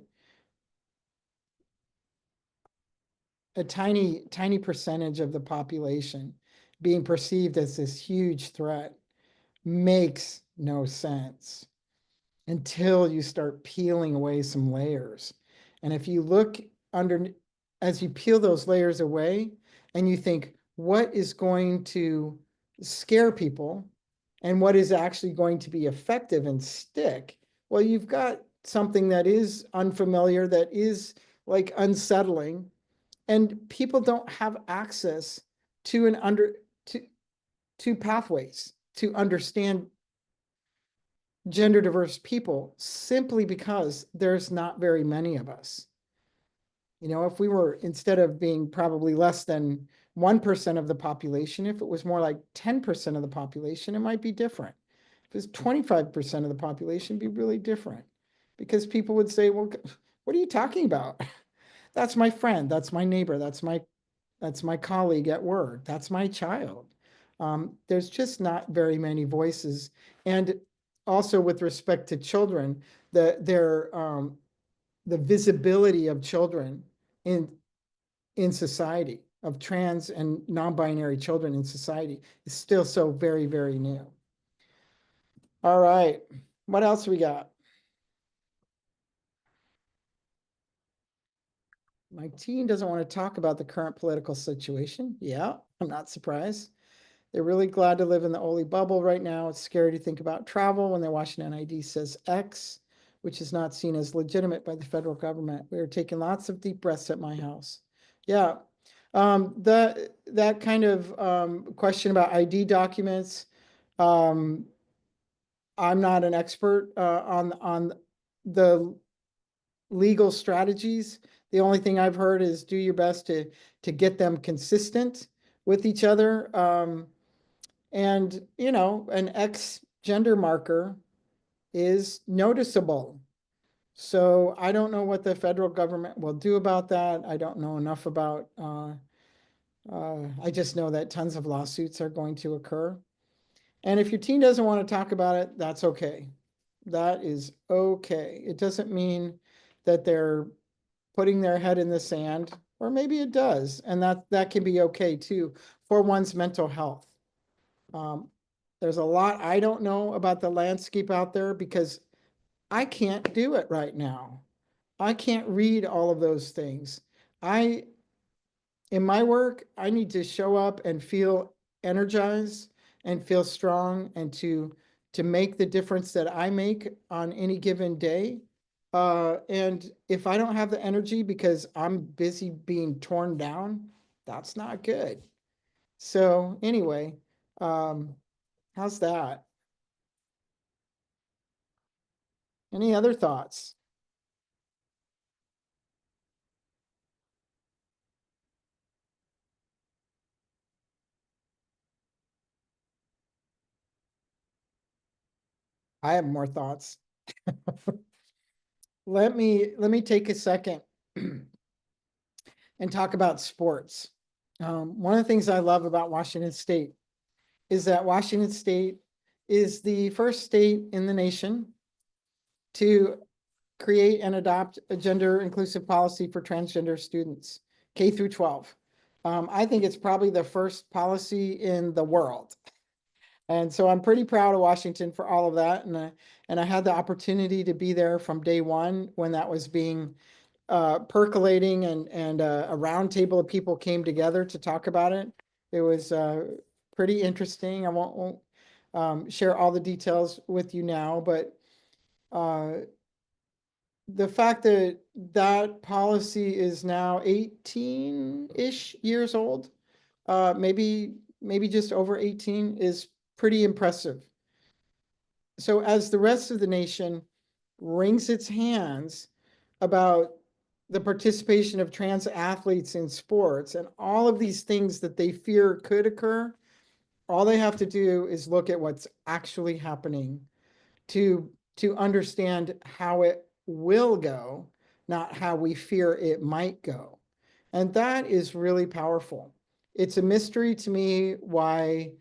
a tiny percentage of the population being perceived as this huge threat makes no sense until you start peeling away some layers. And if you look under, as you peel those layers away and you think, what is going to scare people and what is actually going to be effective and stick? Well, you've got something that is unfamiliar, that is like unsettling, and people don't have access to to pathways to understand gender diverse people simply because there's not very many of us. You know, if we were, instead of being probably less than 1% of the population, if it was more like 10% of the population, it might be different. If it's 25% of the population, it'd be really different. Because people would say, well, what are you talking about? That's my friend, that's my neighbor, that's my colleague at work, that's my child. There's just not very many voices. And also with respect to children, the visibility of children in society, of trans and non-binary children in society, is still so very, very new. All right, what else we got? My teen doesn't want to talk about the current political situation. Yeah, I'm not surprised. They're really glad to live in the Oli bubble right now. It's scary to think about travel when their Washington ID says X, which is not seen as legitimate by the federal government. We are taking lots of deep breaths at my house. Yeah, that kind of question about ID documents. I'm not an expert on the legal strategies. The only thing I've heard is do your best to get them consistent with each other. And, you know, an X gender marker is noticeable. So I don't know what the federal government will do about that. I don't know enough about, I just know that tons of lawsuits are going to occur. And if your teen doesn't want to talk about it, that's okay. That is okay. It doesn't mean that they're putting their head in the sand, or maybe it does. And that can be okay too for one's mental health. There's a lot I don't know about the landscape out there because I can't do it right now. I can't read all of those things. In my work, I need to show up and feel energized and feel strong and to make the difference that I make on any given day. And if I don't have the energy because I'm busy being torn down, that's not good. So anyway, how's that? Any other thoughts? I have more thoughts. Let me take a second and talk about sports. One of the things I love about Washington State is that Washington State is the first state in the nation to create and adopt a gender inclusive policy for transgender students, K through 12. I think it's probably the first policy in the world. And so I'm pretty proud of Washington for all of that. And I had the opportunity to be there from day one when that was being percolating, and a round table of people came together to talk about it. It was pretty interesting. I won't share all the details with you now, but the fact that that policy is now 18-ish years old, maybe just over 18, is pretty impressive. So as the rest of the nation wrings its hands about the participation of trans athletes in sports and all of these things that they fear could occur, all they have to do is look at what's actually happening to understand how it will go, not how we fear it might go. And that is really powerful. It's a mystery to me why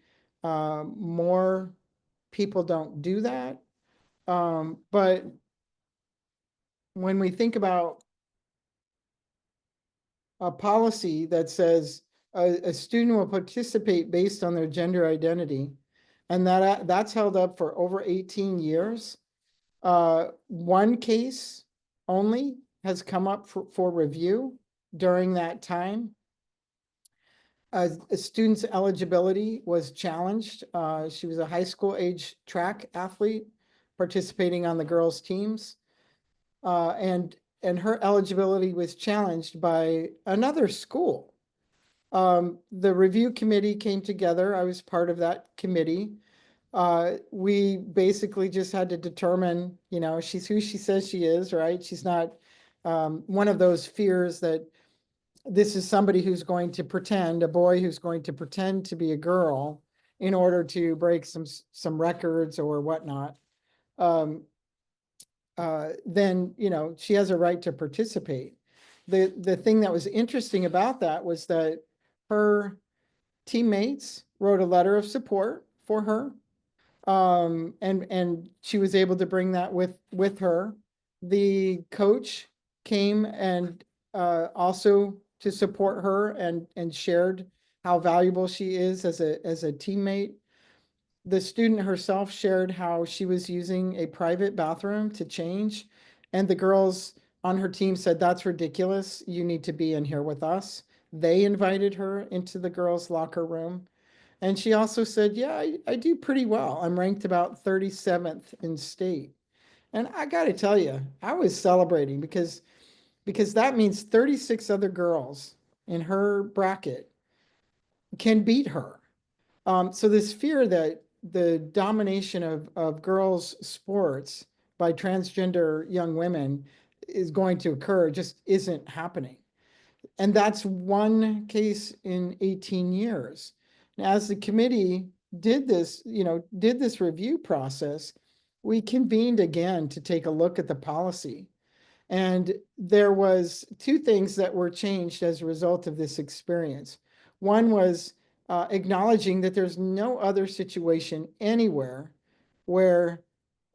more people don't do that. But when we think about a policy that says a student will participate based on their gender identity, and that's held up for over 18 years, one case only has come up for review during that time. A student's eligibility was challenged. She was a high school age track athlete participating on the girls' teams. And her eligibility was challenged by another school. The review committee came together. I was part of that committee. We basically just had to determine, you know, she's who she says she is, right? She's not one of those fears that this is somebody who's going to pretend, a boy who's going to pretend to be a girl in order to break some records or whatnot. Um, then, you know, she has a right to participate. The thing that was interesting about that was that her teammates wrote a letter of support for her. And she was able to bring that with her. The coach came and also to support her and shared how valuable she is as a teammate. The student herself shared how she was using a private bathroom to change, and the girls on her team said, "That's ridiculous. You need to be in here with us." They invited her into the girls' locker room. And she also said, "Yeah, I do pretty well. I'm ranked about 37th in state." And I got to tell you, I was celebrating because that means 36 other girls in her bracket can beat her. So this fear that the domination of girls' sports by transgender young women is going to occur just isn't happening. And that's one case in 18 years. And as the committee did this, did this review process, we convened again to take a look at the policy. And there was two things that were changed as a result of this experience. One was acknowledging that there's no other situation anywhere where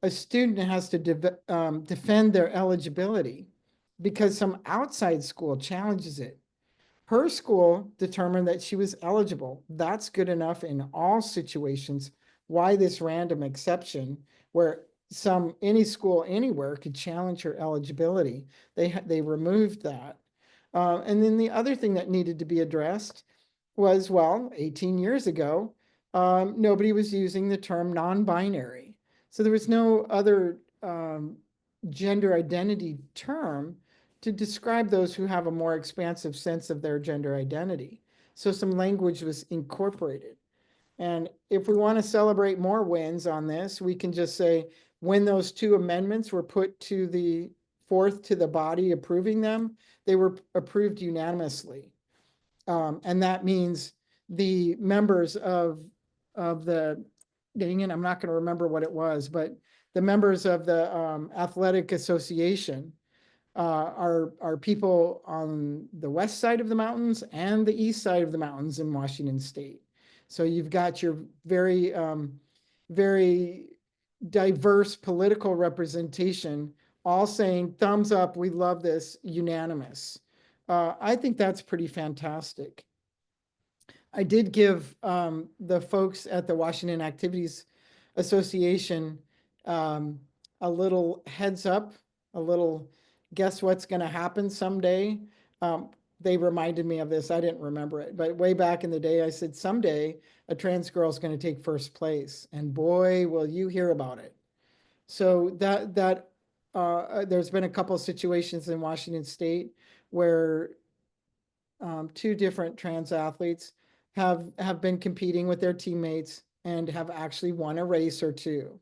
a student has to defend their eligibility because some outside school challenges it. Her school determined that she was eligible. That's good enough in all situations. Why this random exception where any school anywhere could challenge her eligibility? They removed that. And then the other thing that needed to be addressed was, well, 18 years ago, nobody was using the term non-binary. So there was no other gender identity term to describe those who have a more expansive sense of their gender identity. So some language was incorporated. And if we want to celebrate more wins on this, we can just say when those two amendments were put to the forth to the body approving them, they were approved unanimously. And that means the members of the, dang it, I'm not going to remember what it was, but the members of the athletic association are people on the west side of the mountains and the east side of the mountains in Washington State. So you've got your very diverse political representation, all saying thumbs up, we love this, unanimous. I think that's pretty fantastic. I did give the folks at the Washington Activities Association a little heads up, a little guess what's going to happen someday. They reminded me of this. I didn't remember it, but way back in the day, I said someday a trans girl is going to take first place, and boy, will you hear about it. So there's been a couple of situations in Washington State where two different trans athletes have been competing with their teammates and have actually won a race or two,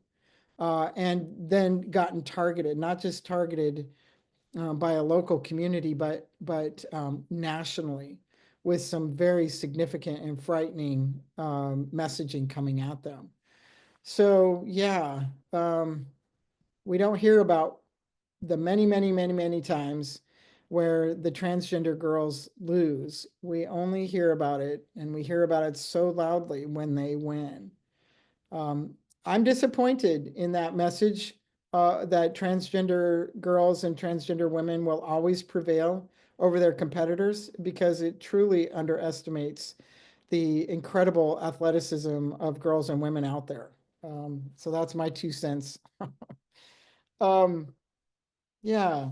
and then gotten targeted, not just targeted by a local community, but nationally, with some very significant and frightening messaging coming at them. So yeah, we don't hear about the many times where the transgender girls lose. We only hear about it, and we hear about it so loudly when they win. I'm disappointed in that message that transgender girls and transgender women will always prevail over their competitors, because it truly underestimates the incredible athleticism of girls and women out there. So that's my 2 cents. um, yeah.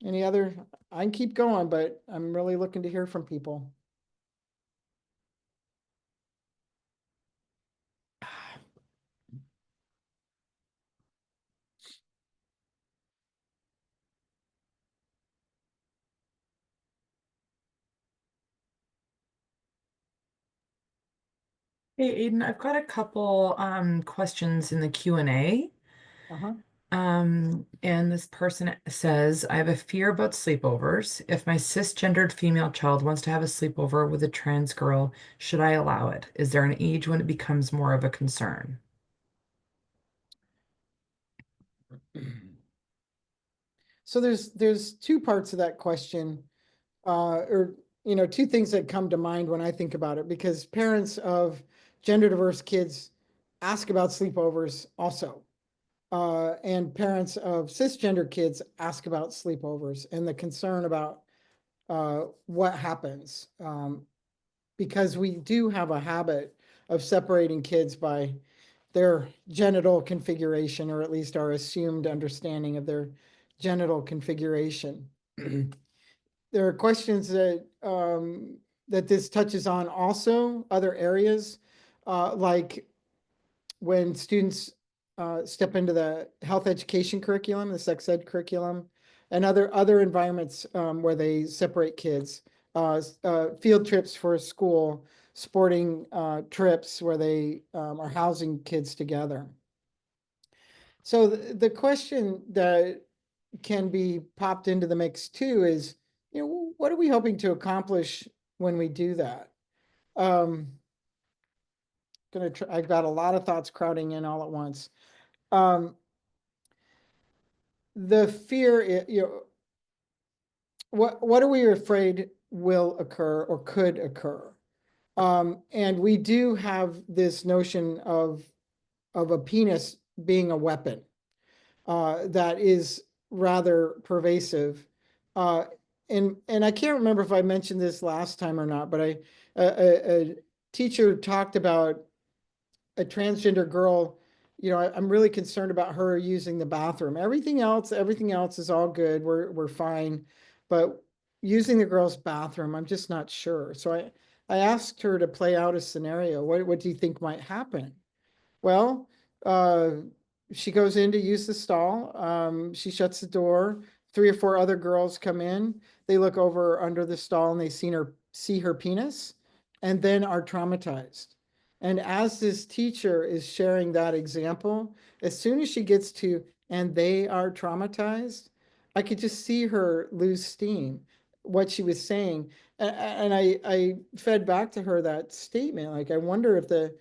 Any other? I can keep going, but I'm really looking to hear from people. Hey, Aidan, I've got a couple questions in the Q&A. Uh-huh. And this person says, I have a fear about sleepovers. If my cisgendered female child wants to have a sleepover with a trans girl, should I allow it? Is there an age when it becomes more of a concern? So there's two parts of that question, or two things that come to mind when I think about it, because parents of gender diverse kids ask about sleepovers also. And parents of cisgender kids ask about sleepovers and the concern about what happens. Because we do have a habit of separating kids by their genital configuration, or at least our assumed understanding of their genital configuration. There are questions that this touches on also, other areas, like when students step into the health education curriculum, the sex ed curriculum, and other environments where they separate kids, field trips for school, sporting trips where they are housing kids together. So the question that can be popped into the mix too is, what are we hoping to accomplish when we do that? I've got a lot of thoughts crowding in all at once. The fear, what are we afraid will occur or could occur? And we do have this notion of a penis being a weapon that is rather pervasive. Uh, and I can't remember if I mentioned this last time or not, but a teacher talked about a transgender girl. I'm really concerned about her using the bathroom. Everything else is all good. We're fine, but using the girl's bathroom, I'm just not sure. So I asked her to play out a scenario. What do you think might happen? Well, she goes in to use the stall. She shuts the door. 3 or 4 other girls come in. They look over under the stall and they see her penis, and then are traumatized. And as this teacher is sharing that example, as soon as she gets to, and they are traumatized, I could just see her lose steam, what she was saying. And I fed back to her that statement. Like, I wonder if the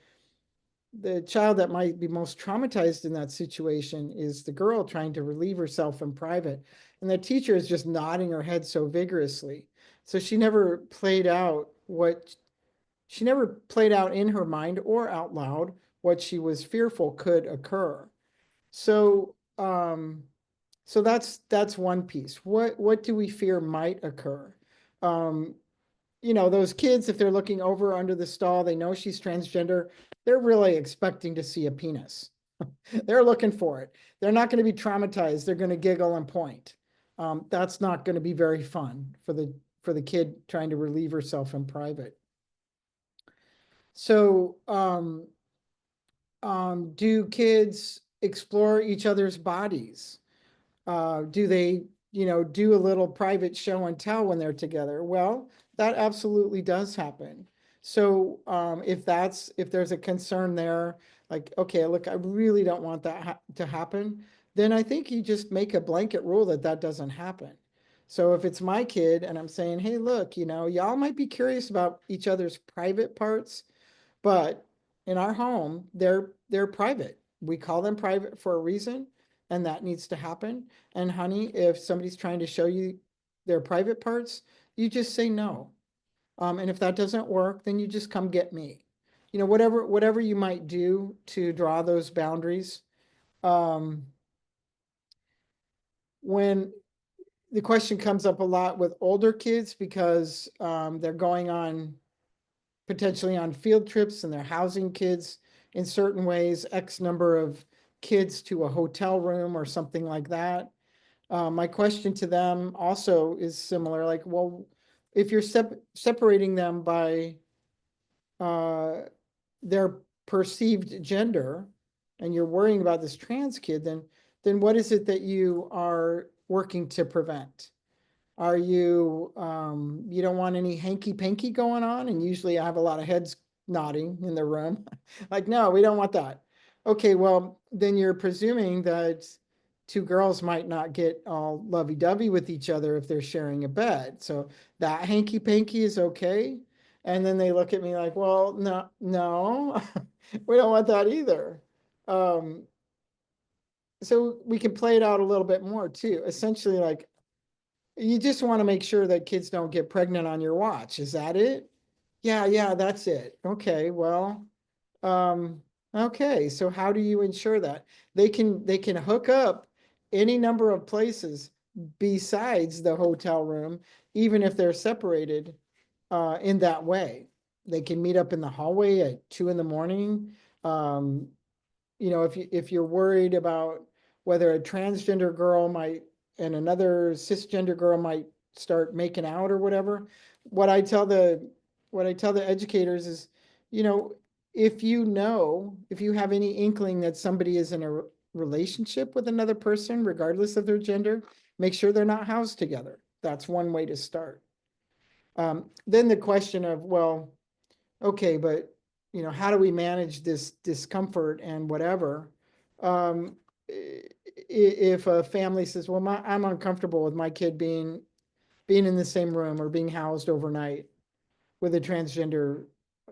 child that might be most traumatized in that situation is the girl trying to relieve herself in private. And the teacher is just nodding her head so vigorously. So she never played out in her mind or out loud what she was fearful could occur. So so that's one piece. What do we fear might occur? Um, those kids, if they're looking over under the stall, they know she's transgender, they're really expecting to see a penis. They're looking for it. They're not going to be traumatized. They're going to giggle and point. That's not going to be very fun for the kid trying to relieve herself in private. So, do kids explore each other's bodies? Do they, do a little private show and tell when they're together? Well, that absolutely does happen. So if there's a concern there, like, okay, look, I really don't want that to happen, then I think you just make a blanket rule that doesn't happen. So if it's my kid and I'm saying, hey, look, y'all might be curious about each other's private parts, but in our home, they're private. We call them private for a reason, and that needs to happen. And honey, if somebody's trying to show you their private parts, you just say no. And if that doesn't work, then you just come get me. Whatever you might do to draw those boundaries. When the question comes up a lot with older kids, because they're going on potentially on field trips and they're housing kids in certain ways, X number of kids to a hotel room or something like that. My question to them also is similar, like, well, if you're separating them by their perceived gender and you're worrying about this trans kid, then what is it that you are working to prevent? Are you, you don't want any hanky panky going on? And usually I have a lot of heads nodding in the room. Like, no, we don't want that. Okay, well, then you're presuming that two girls might not get all lovey-dovey with each other if they're sharing a bed. So that hanky-panky is okay. And then they look at me like, well, no, no, we don't want that either. Um, so we can play it out a little bit more too. Essentially, like, you just want to make sure that kids don't get pregnant on your watch. Is that it? Yeah, that's it. Okay, well, um, okay, so how do you ensure that? They can hook up any number of places besides the hotel room, even if they're separated in that way. They can meet up in the hallway at 2 in the morning. Um, if you're worried about whether a transgender girl might and another cisgender girl might start making out or whatever, what I tell the what I tell the educators is, you know, if you have any inkling that somebody is in a relationship with another person, regardless of their gender, make sure they're not housed together. That's one way to start. Then the question of, well, okay, but how do we manage this discomfort and whatever? Um, if a family says, well, I'm uncomfortable with my kid being in the same room or being housed overnight with a transgender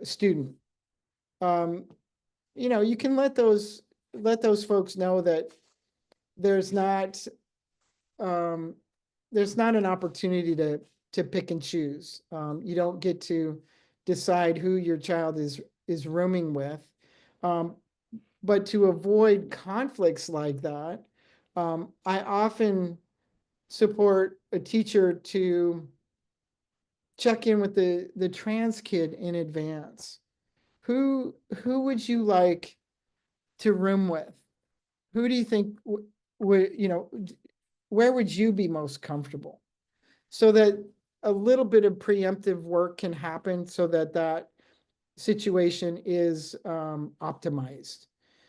student, um, you can let those folks know that there's not um, there's not an opportunity to pick and choose. You don't get to decide who your child is rooming with. Um, but to avoid conflicts like that, I often support a teacher to check in with the trans kid in advance. Who would you like to room with? Who do you think would, where would you be most comfortable? So that a little bit of preemptive work can happen so that that situation is optimized.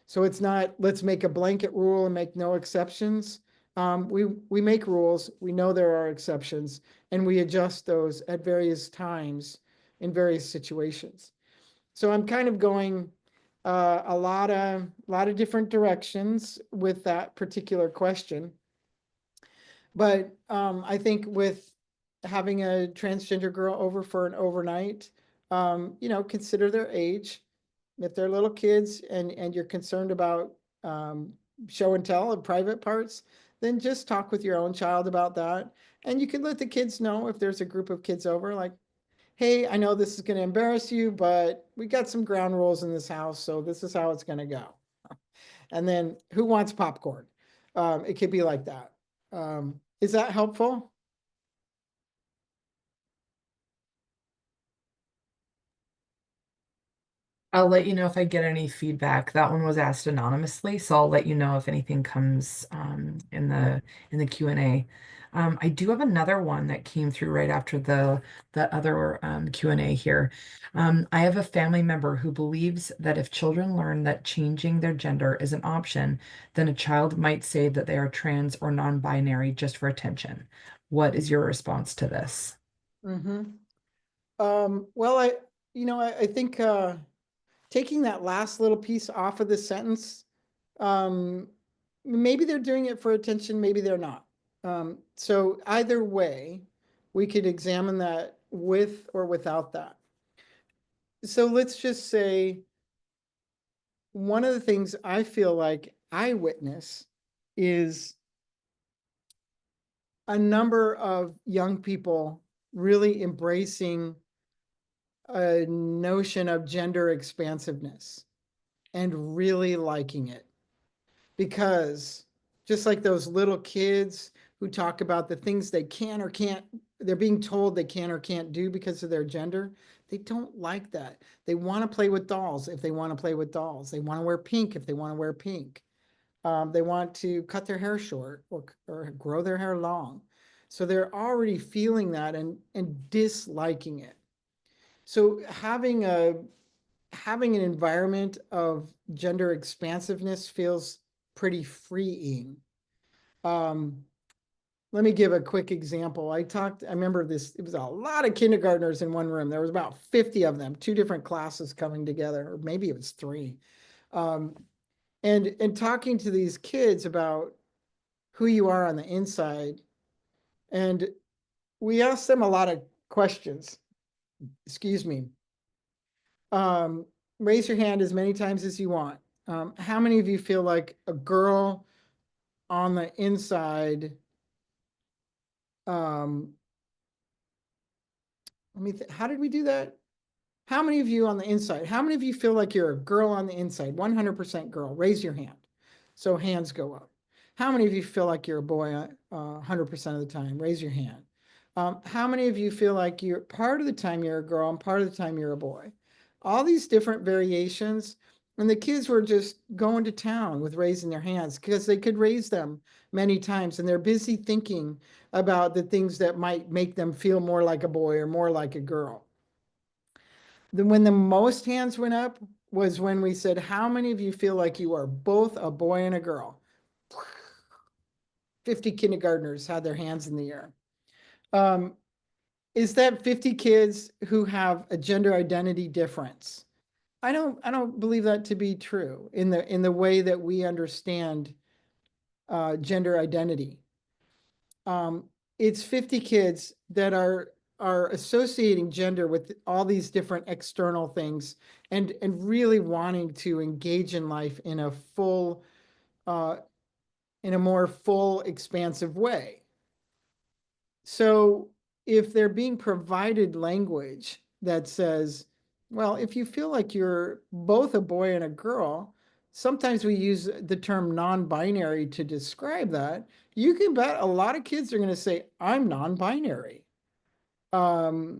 So it's not, let's make a blanket rule and make no exceptions. We make rules, we know there are exceptions, and we adjust those at various times in various situations. So I'm kind of going a lot of different directions with that particular question. But I think with having a transgender girl over for an overnight, consider their age. If they're little kids and you're concerned about um, show and tell of private parts, then just talk with your own child about that. And you can let the kids know if there's a group of kids over, like, hey, I know this is going to embarrass you, but we got some ground rules in this house, so this is how it's going to go. And then who wants popcorn? It could be like that. Is that helpful? I'll let you know if I get any feedback. That one was asked anonymously, so I'll let you know if anything comes in the Q&A. I do have another one that came through right after the other Q&A here. I have a family member who believes that if children learn that changing their gender is an option, then a child might say that they are trans or non-binary just for attention. What is your response to this? Mm-hmm. Well, I think taking that last little piece off of the sentence, um, maybe they're doing it for attention, maybe they're not. So either way, we could examine that with or without that. So let's just say one of the things I feel like I witness is a number of young people really embracing a notion of gender expansiveness and really liking it, because just like those little kids who talk about the things they can or can't, they're being told they can or can't do because of their gender. They don't like that. They want to play with dolls if they want to play with dolls. They want to wear pink if they want to wear pink. They want to cut their hair short or grow their hair long. So they're already feeling that and disliking it. So having an environment of gender expansiveness feels pretty freeing. Um, let me give a quick example. I remember this, it was a lot of kindergartners in one room. There was about 50 of them, two different classes coming together, or maybe it was three. And talking to these kids about who you are on the inside. And we asked them a lot of questions. Excuse me. Raise your hand as many times as you want. How many of you feel like a girl on the inside? How did we do that? How many of you on the inside? How many of you feel like you're a girl on the inside? 100% girl. Raise your hand. So hands go up. How many of you feel like you're a boy 100% of the time? Raise your hand. How many of you feel like you're part of the time you're a girl and part of the time you're a boy? All these different variations. And the kids were just going to town with raising their hands because they could raise them many times. And they're busy thinking about the things that might make them feel more like a boy or more like a girl. When the most hands went up was when we said, how many of you feel like you are both a boy and a girl? 50 kindergartners had their hands in the air. Is that 50 kids who have a gender identity difference? I don't believe that to be true in the way that we understand gender identity. It's 50 kids that are associating gender with all these different external things and really wanting to engage in life in a full, in a more full, expansive way. So if they're being provided language that says, well, if you feel like you're both a boy and a girl, sometimes we use the term non-binary to describe that. You can bet a lot of kids are going to say, I'm non-binary. So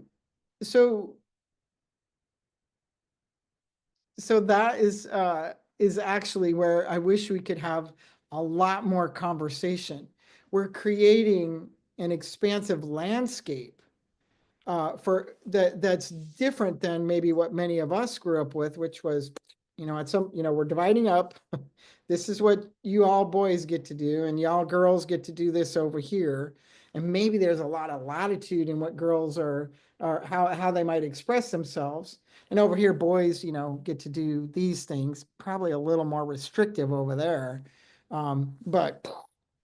that is actually where I wish we could have a lot more conversation. We're creating an expansive landscape for that's different than maybe what many of us grew up with, which was, we're dividing up. This is what you all boys get to do, and y'all girls get to do this over here. And maybe there's a lot of latitude in what girls are how they might express themselves. And over here, boys, get to do these things, probably a little more restrictive over there, but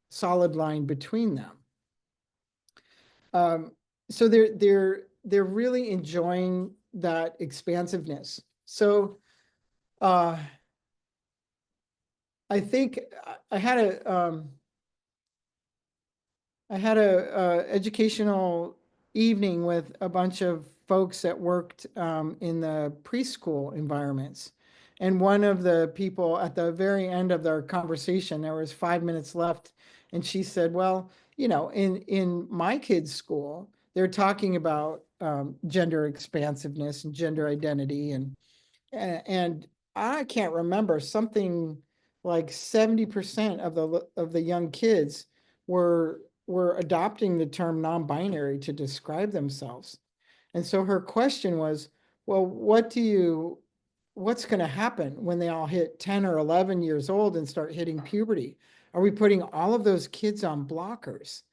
solid line between them. So they're really enjoying that expansiveness. So I think I had a educational evening with a bunch of folks that worked in the preschool environments. And one of the people at the very end of their conversation, there was 5 minutes left, and she said, well, in my kids' school, they're talking about gender expansiveness and gender identity, and I can't remember, something like 70% of the young kids were adopting the term non-binary to describe themselves. And so her question was, well, what's going to happen when they all hit 10 or 11 years old and start hitting puberty? Are we putting all of those kids on blockers?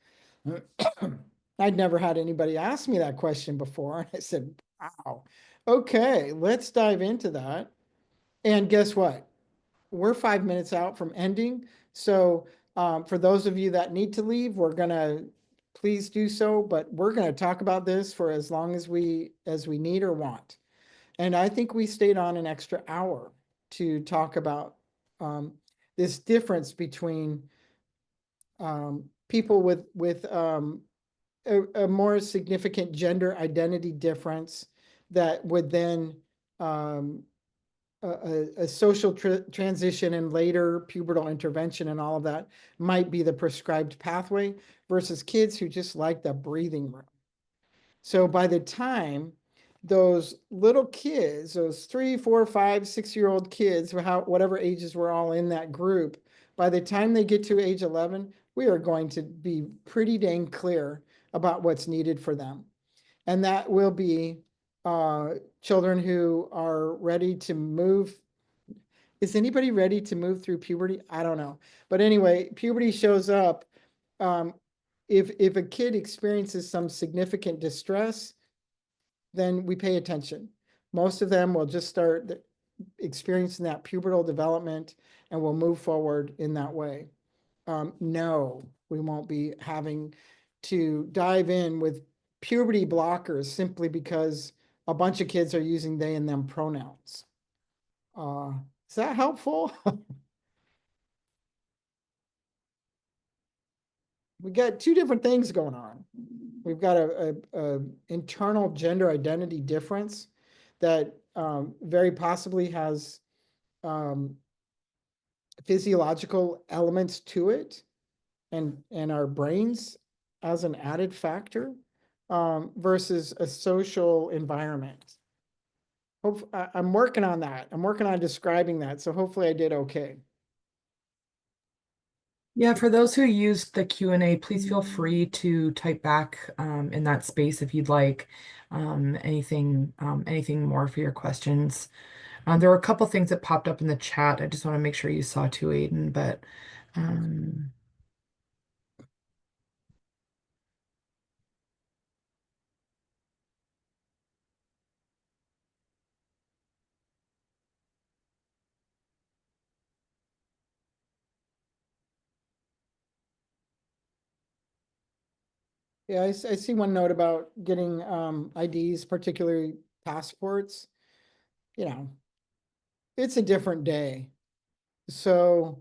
I'd never had anybody ask me that question before. And I said, wow, okay, let's dive into that. And guess what? We're 5 minutes out from ending. So for those of you that need to leave, we're going to please do so, but we're going to talk about this for as long as we need or want. And I think we stayed on an extra hour to talk about this difference between people with a more significant gender identity difference that would then a social transition and later pubertal intervention and all of that might be the prescribed pathway versus kids who just like the breathing room. So by the time those little kids, those 3, 4, 5, 6-year-old kids, whatever ages we're all in that group, by the time they get to age 11, we are going to be pretty dang clear about what's needed for them. And that will be children who are ready to move. Is anybody ready to move through puberty? I don't know. But anyway, puberty shows up if a kid experiences some significant distress, then we pay attention. Most of them will just start experiencing that pubertal development and will move forward in that way. No, we won't be having to dive in with puberty blockers simply because a bunch of kids are using they and them pronouns. Is that helpful? We got two different things going on. We've got a internal gender identity difference that very possibly has physiological elements to it, and our brains as an added factor, versus a social environment. I'm working on that. I'm working on describing that. So hopefully I did okay. Yeah, for those who used the Q&A, please feel free to type back in that space if you'd like anything more for your questions. There were a couple things that popped up in the chat. I just want to make sure you saw too, Aidan, but Yeah, I see one note about getting IDs, particularly passports. You know, it's a different day. So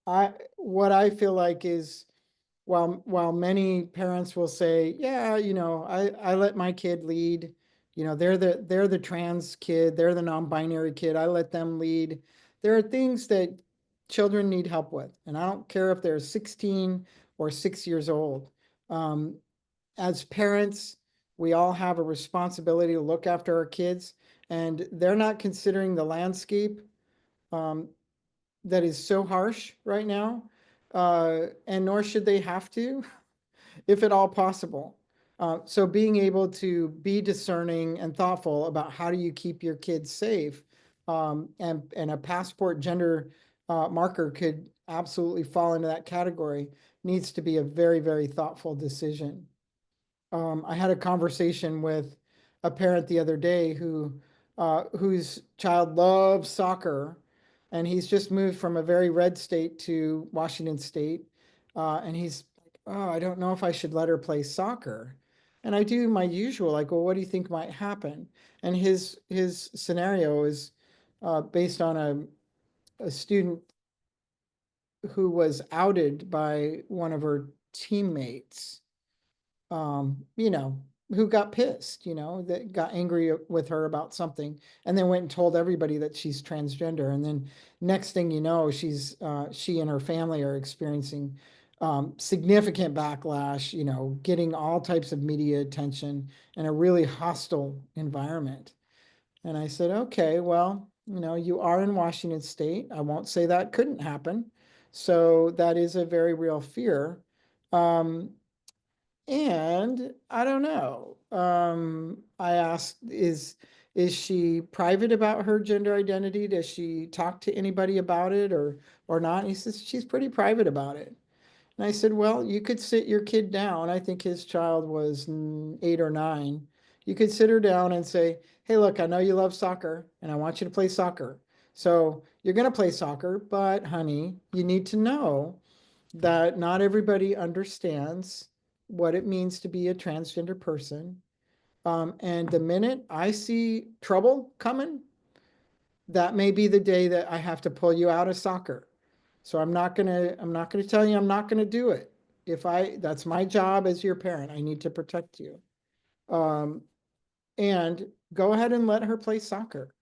what I feel like is, while many parents will say, yeah, I let my kid lead, they're the trans kid, they're the non-binary kid, I let them lead. There are things that children need help with, and I don't care if they're 16 or 6 years old. As parents, we all have a responsibility to look after our kids, and they're not considering the landscape that is so harsh right now, and nor should they have to, if at all possible. So being able to be discerning and thoughtful about how do you keep your kids safe, and a passport gender marker could absolutely fall into that category, needs to be a very, very thoughtful decision. I had a conversation with a parent the other day whose child loves soccer, and he's just moved from a very red state to Washington State, and he's like, "Oh, I don't know if I should let her play soccer." And I do my usual, like, "Well, what do you think might happen?" And his scenario is based on a student who was outed by one of her teammates, you know, who got pissed, that got angry with her about something, and then went and told everybody that she's transgender. And then next thing you know, she and her family are experiencing significant backlash, getting all types of media attention in a really hostile environment. And I said, okay, well, you are in Washington State. I won't say that couldn't happen. So that is a very real fear. And I don't know. I asked, is she private about her gender identity? Does she talk to anybody about it or not? And he says she's pretty private about it. And I said, well, you could sit your kid down. I think his child was 8 or 9. You could sit her down and say, hey, look, I know you love soccer and I want you to play soccer. So you're going to play soccer, but honey, you need to know that not everybody understands what it means to be a transgender person. And the minute I see trouble coming, that may be the day that I have to pull you out of soccer. So I'm not gonna tell you I'm not gonna do it. That's my job as your parent. I need to protect you. Um, and go ahead and let her play soccer.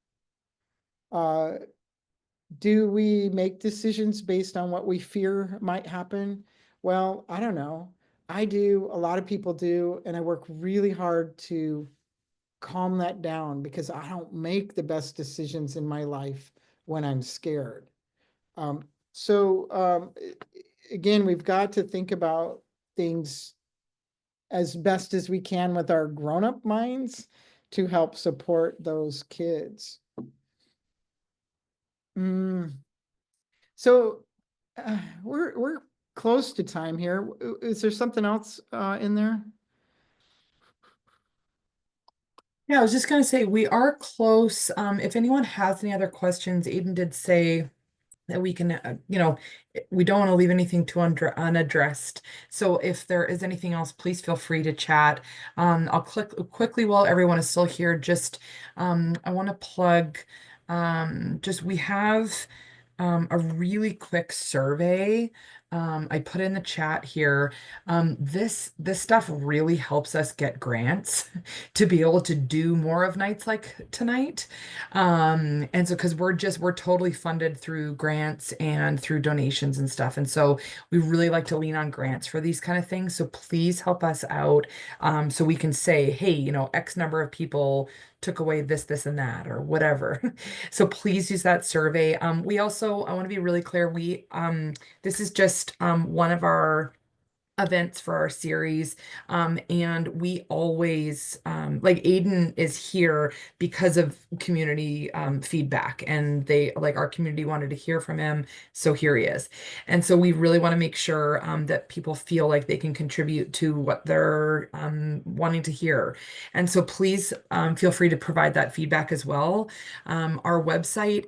Do we make decisions based on what we fear might happen? Well, I don't know. I do, a lot of people do, and I work really hard to calm that down because I don't make the best decisions in my life when I'm scared. So again, we've got to think about things as best as we can with our grown-up minds to help support those kids. So we're close to time here. Is there something else in there? Yeah, I was just gonna say we are close. If anyone has any other questions, Aiden did say that we can, we don't want to leave anything too unaddressed. So if there is anything else, please feel free to chat. I'll click quickly while everyone is still here. Just, I want to plug, just we have a really quick survey. I put in the chat here. This stuff really helps us get grants to be able to do more of nights like tonight. And so because we're totally funded through grants and through donations and stuff. And so we really like to lean on grants for these kind of things. So please help us out. So we can say, hey, X number of people took away this, and that, or whatever. So please use that survey. We also, I want to be really clear, this is just one of our events for our series. And we always, like Aiden is here because of community feedback, and our community wanted to hear from him. So here he is. And so we really want to make sure that people feel like they can contribute to what they're wanting to hear. And so please feel free to provide that feedback as well. Our website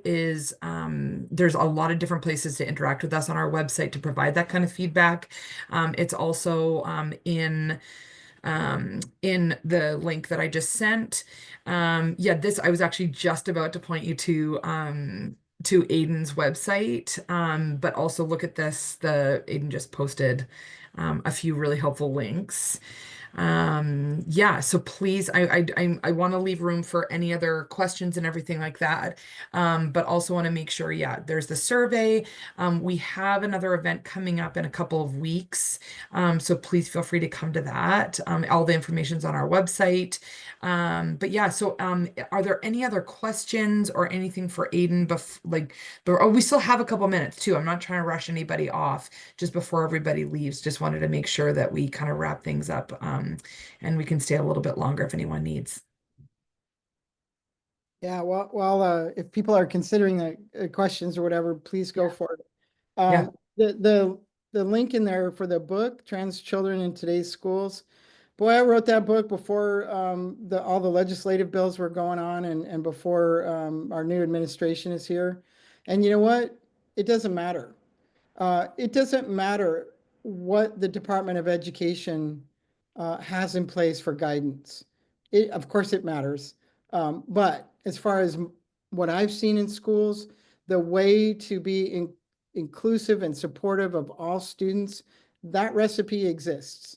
there's a lot of different places to interact with us on our website to provide that kind of feedback. It's also in the link that I just sent. Yeah, this I was actually just about to point you to Aiden's website, but also look at this. Aiden just posted a few really helpful links. Yeah, so please, I want to leave room for any other questions and everything like that. But also want to make sure, yeah, there's the survey. We have another event coming up in a couple of weeks. So please feel free to come to that. All the information's on our website. But yeah, so are there any other questions or anything for Aiden we still have a couple minutes too. I'm not trying to rush anybody off just before everybody leaves. Just wanted to make sure that we kind of wrap things up, and we can stay a little bit longer if anyone needs. Yeah, well, if people are considering the questions or whatever, please go for it. Yeah. The link in there for the book, Trans Children in Today's Schools. Boy, I wrote that book before all the legislative bills were going on, and before our new administration is here. And you know what? It doesn't matter. It doesn't matter what the Department of Education has in place for guidance. Of course, it matters. But as far as what I've seen in schools, the way to be inclusive and supportive of all students, that recipe exists.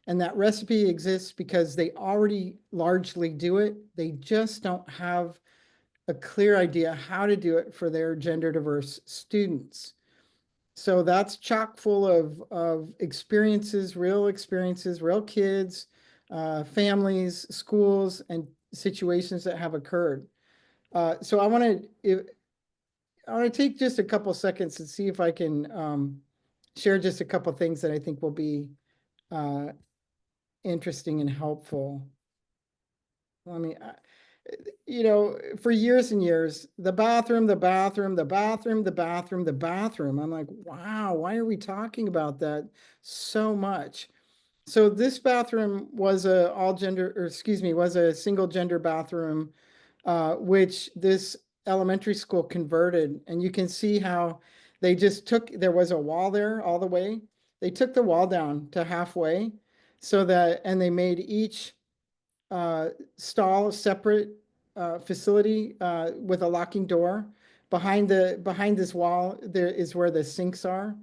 And that recipe exists because they already largely do it. They just don't have a clear idea how to do it for their gender diverse students. So that's chock full of experiences, real kids, families, schools, and situations that have occurred. So I want to take just a couple seconds and see if I can share just a couple things that I think will be interesting and helpful. I mean, for years and years, the bathroom, the bathroom, the bathroom, the bathroom, the bathroom. I'm like, wow, why are we talking about that so much? So this bathroom was was a single gender bathroom, which this elementary school converted. And you can see how there was a wall there all the way. They took the wall down to halfway and they made each stall separate facility with a locking door. Behind this wall, there is where the sinks are.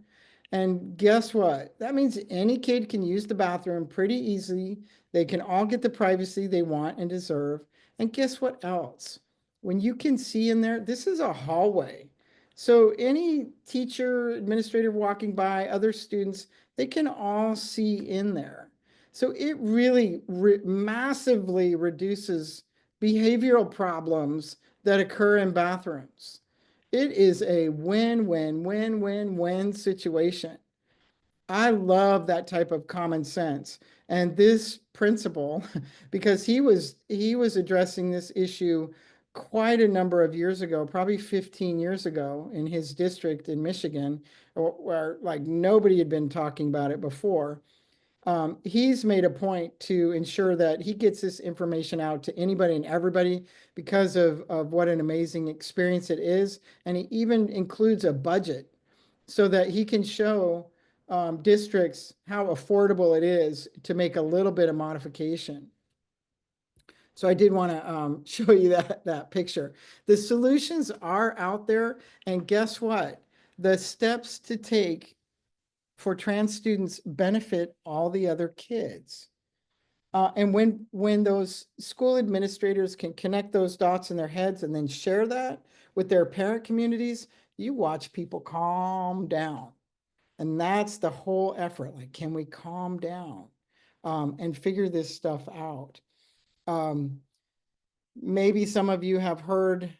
And guess what? That means any kid can use the bathroom pretty easily. They can all get the privacy they want and deserve. And guess what else? When you can see in there, this is a hallway. So any teacher, administrator walking by, other students, they can all see in there. So it really massively reduces behavioral problems that occur in bathrooms. It is a win-win-win-win-win situation. I love that type of common sense. And this principal, because he was addressing this issue quite a number of years ago, probably 15 years ago, in his district in Michigan, where like nobody had been talking about it before. He's made a point to ensure that he gets this information out to anybody and everybody because of what an amazing experience it is. And he even includes a budget so that he can show districts how affordable it is to make a little bit of modification. So I did want to show you that picture. The solutions are out there, and guess what? The steps to take for trans students benefit all the other kids. And when those school administrators can connect those dots in their heads and then share that with their parent communities, you watch people calm down. And that's the whole effort. Like, can we calm down and figure this stuff out? Maybe some of you have heard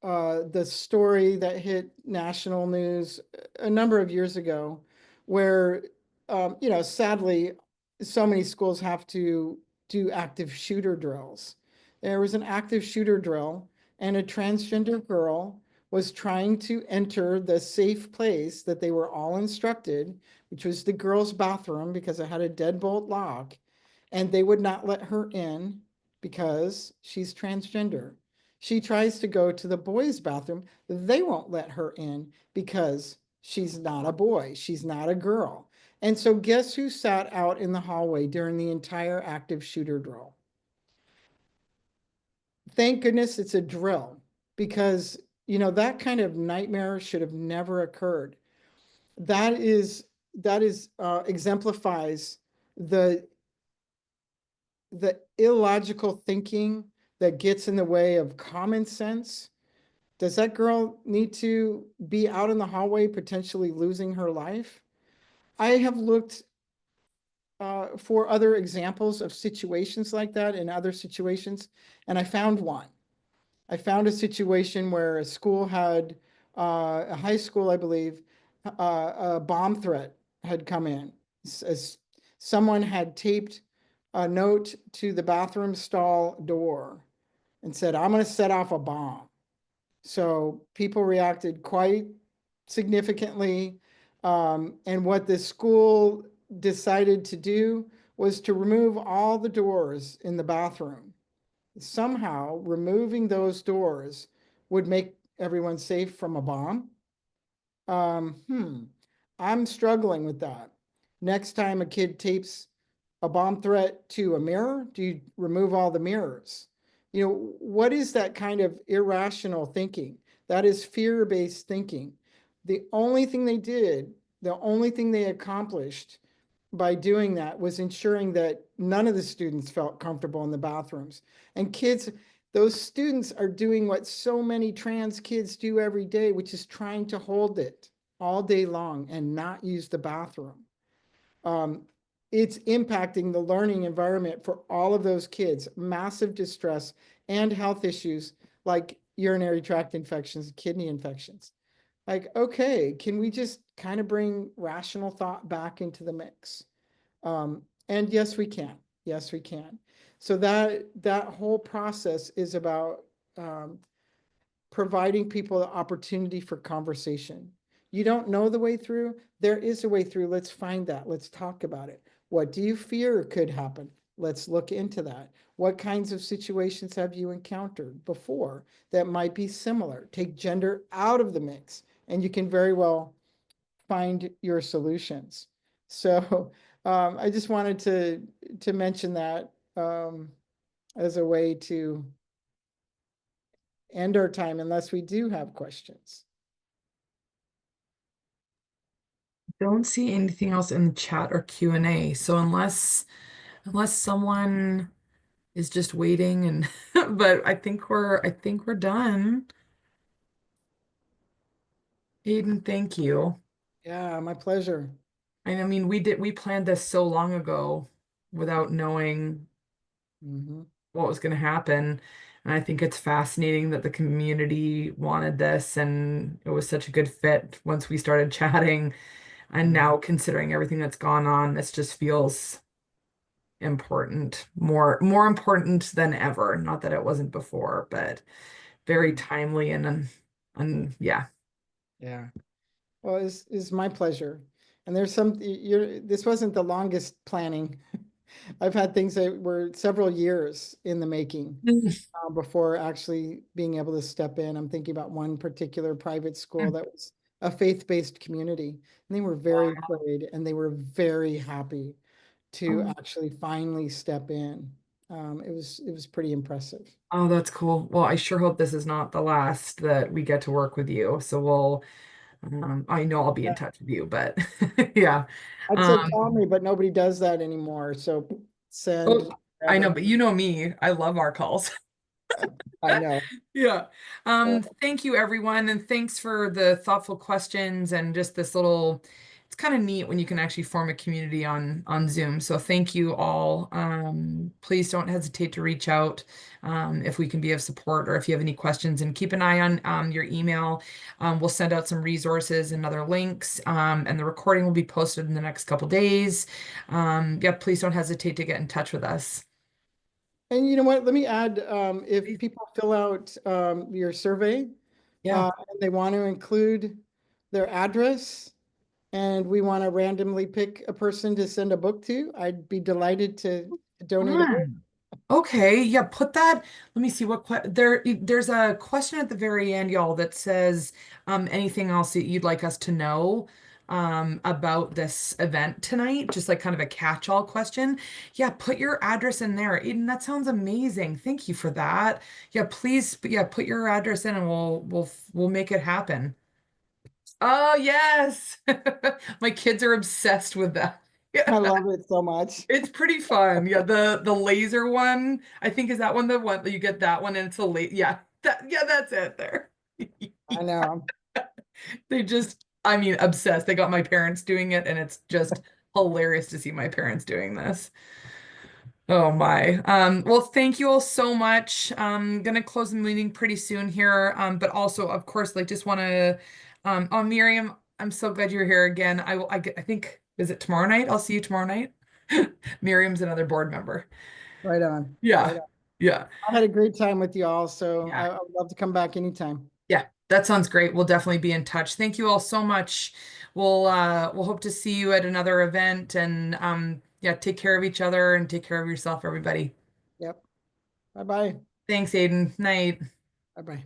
the story that hit national news a number of years ago, where, sadly, so many schools have to do active shooter drills. There was an active shooter drill, and a transgender girl was trying to enter the safe place that they were all instructed, which was the girls' bathroom because it had a deadbolt lock, and they would not let her in because she's transgender. She tries to go to the boys' bathroom. They won't let her in because she's not a boy. She's not a girl. And so guess who sat out in the hallway during the entire active shooter drill? Thank goodness it's a drill, because that kind of nightmare should have never occurred. That is exemplifies the the illogical thinking that gets in the way of common sense. Does that girl need to be out in the hallway potentially losing her life? I have looked for other examples of situations like that in other situations, and I found one. I found a situation where a school had, a high school, I believe, a bomb threat had come in. As someone had taped a note to the bathroom stall door and said, "I'm going to set off a bomb." So people reacted quite significantly. And what the school decided to do was to remove all the doors in the bathroom. Somehow, removing those doors would make everyone safe from a bomb. I'm struggling with that. Next time a kid tapes a bomb threat to a mirror, do you remove all the mirrors? What is that kind of irrational thinking? That is fear-based thinking. The only thing they did, the only thing they accomplished by doing that was ensuring that none of the students felt comfortable in the bathrooms. And kids, those students are doing what so many trans kids do every day, which is trying to hold it all day long and not use the bathroom. It's impacting the learning environment for all of those kids, massive distress and health issues like urinary tract infections, kidney infections. Like, okay, can we just kind of bring rational thought back into the mix? And yes, we can. Yes, we can. So that whole process is about providing people the opportunity for conversation. You don't know the way through. There is a way through. Let's find that. Let's talk about it. What do you fear could happen? Let's look into that. What kinds of situations have you encountered before that might be similar? Take gender out of the mix, and you can very well find your solutions. So I just wanted to mention that as a way to end our time, unless we do have questions. Don't see anything else in the chat or Q&A. So unless someone is just waiting and but I think we're done. Aidan, thank you. Yeah, my pleasure. And I mean, we planned this so long ago without knowing what was going to happen. And I think it's fascinating that the community wanted this and it was such a good fit once we started chatting. And now considering everything that's gone on, this just feels important, more important than ever. Not that it wasn't before, but very Mm. timely and yeah. Yeah. Well, it's my pleasure. And there's some, this wasn't the longest planning. I've had things that were several years in the making before actually being able to step in. I'm thinking about one particular private school that was a faith-based community, and they were very afraid and they were very happy to Oh, actually finally step in. It was pretty impressive. oh, that's cool. Well, I sure hope this is not the last that we get to work with you. So I know I'll be in touch with you, but yeah. I'd say Um, call me, but nobody does that anymore. So send oh, I know, whatever. but you know me, I love our calls. I know. Yeah. Uh, Thank you everyone, and thanks for the thoughtful questions and just this little, it's kind of neat when you can actually form a community on Zoom. So thank you all. Please don't hesitate to reach out if we can be of support or if you have any questions, and keep an eye on your email. We'll send out some resources and other links, and the recording will be posted in the next couple days. Yeah, please don't hesitate to get in touch with us. And you know what? Let me add, if people fill out your survey Yeah. and they want to include their address and we want to randomly pick a person to send a book to, I'd be delighted to donate a book. Fun. Okay, yeah, put that. Let me see what there's a question at the very end, y'all, that says anything else that you'd like us to know about this event tonight, just like kind of a catch-all question. Yeah, put your address in there. Eden, that sounds amazing. Thank you for that. Yeah, please, yeah, put your address in and we'll make it happen. Oh, yes. My kids are obsessed with that. I Yeah. love it so much. It's pretty fun. Yeah, the laser one, I think is that one the one that you get that one and it's a yeah. That's it there. I know. They just, I mean, obsessed. They got my parents doing it and it's just hilarious to see my parents doing this. Oh my. Well, thank you all so much. I'm gonna close the meeting pretty soon here. But also, of course, like just want to oh Miriam, I'm so glad you're here again. I think is it tomorrow night? I'll see you tomorrow night. Miriam's another board member. Right on. Right Yeah. on. Yeah. I had a great time with you all, so Yeah. I would love to come back anytime. Yeah. That sounds great. We'll definitely be in touch. Thank you all so much. We'll hope to see you at another event and yeah, take care of each other and take care of yourself, everybody. Yep. Bye-bye. Thanks, Aiden. Night. Bye-bye.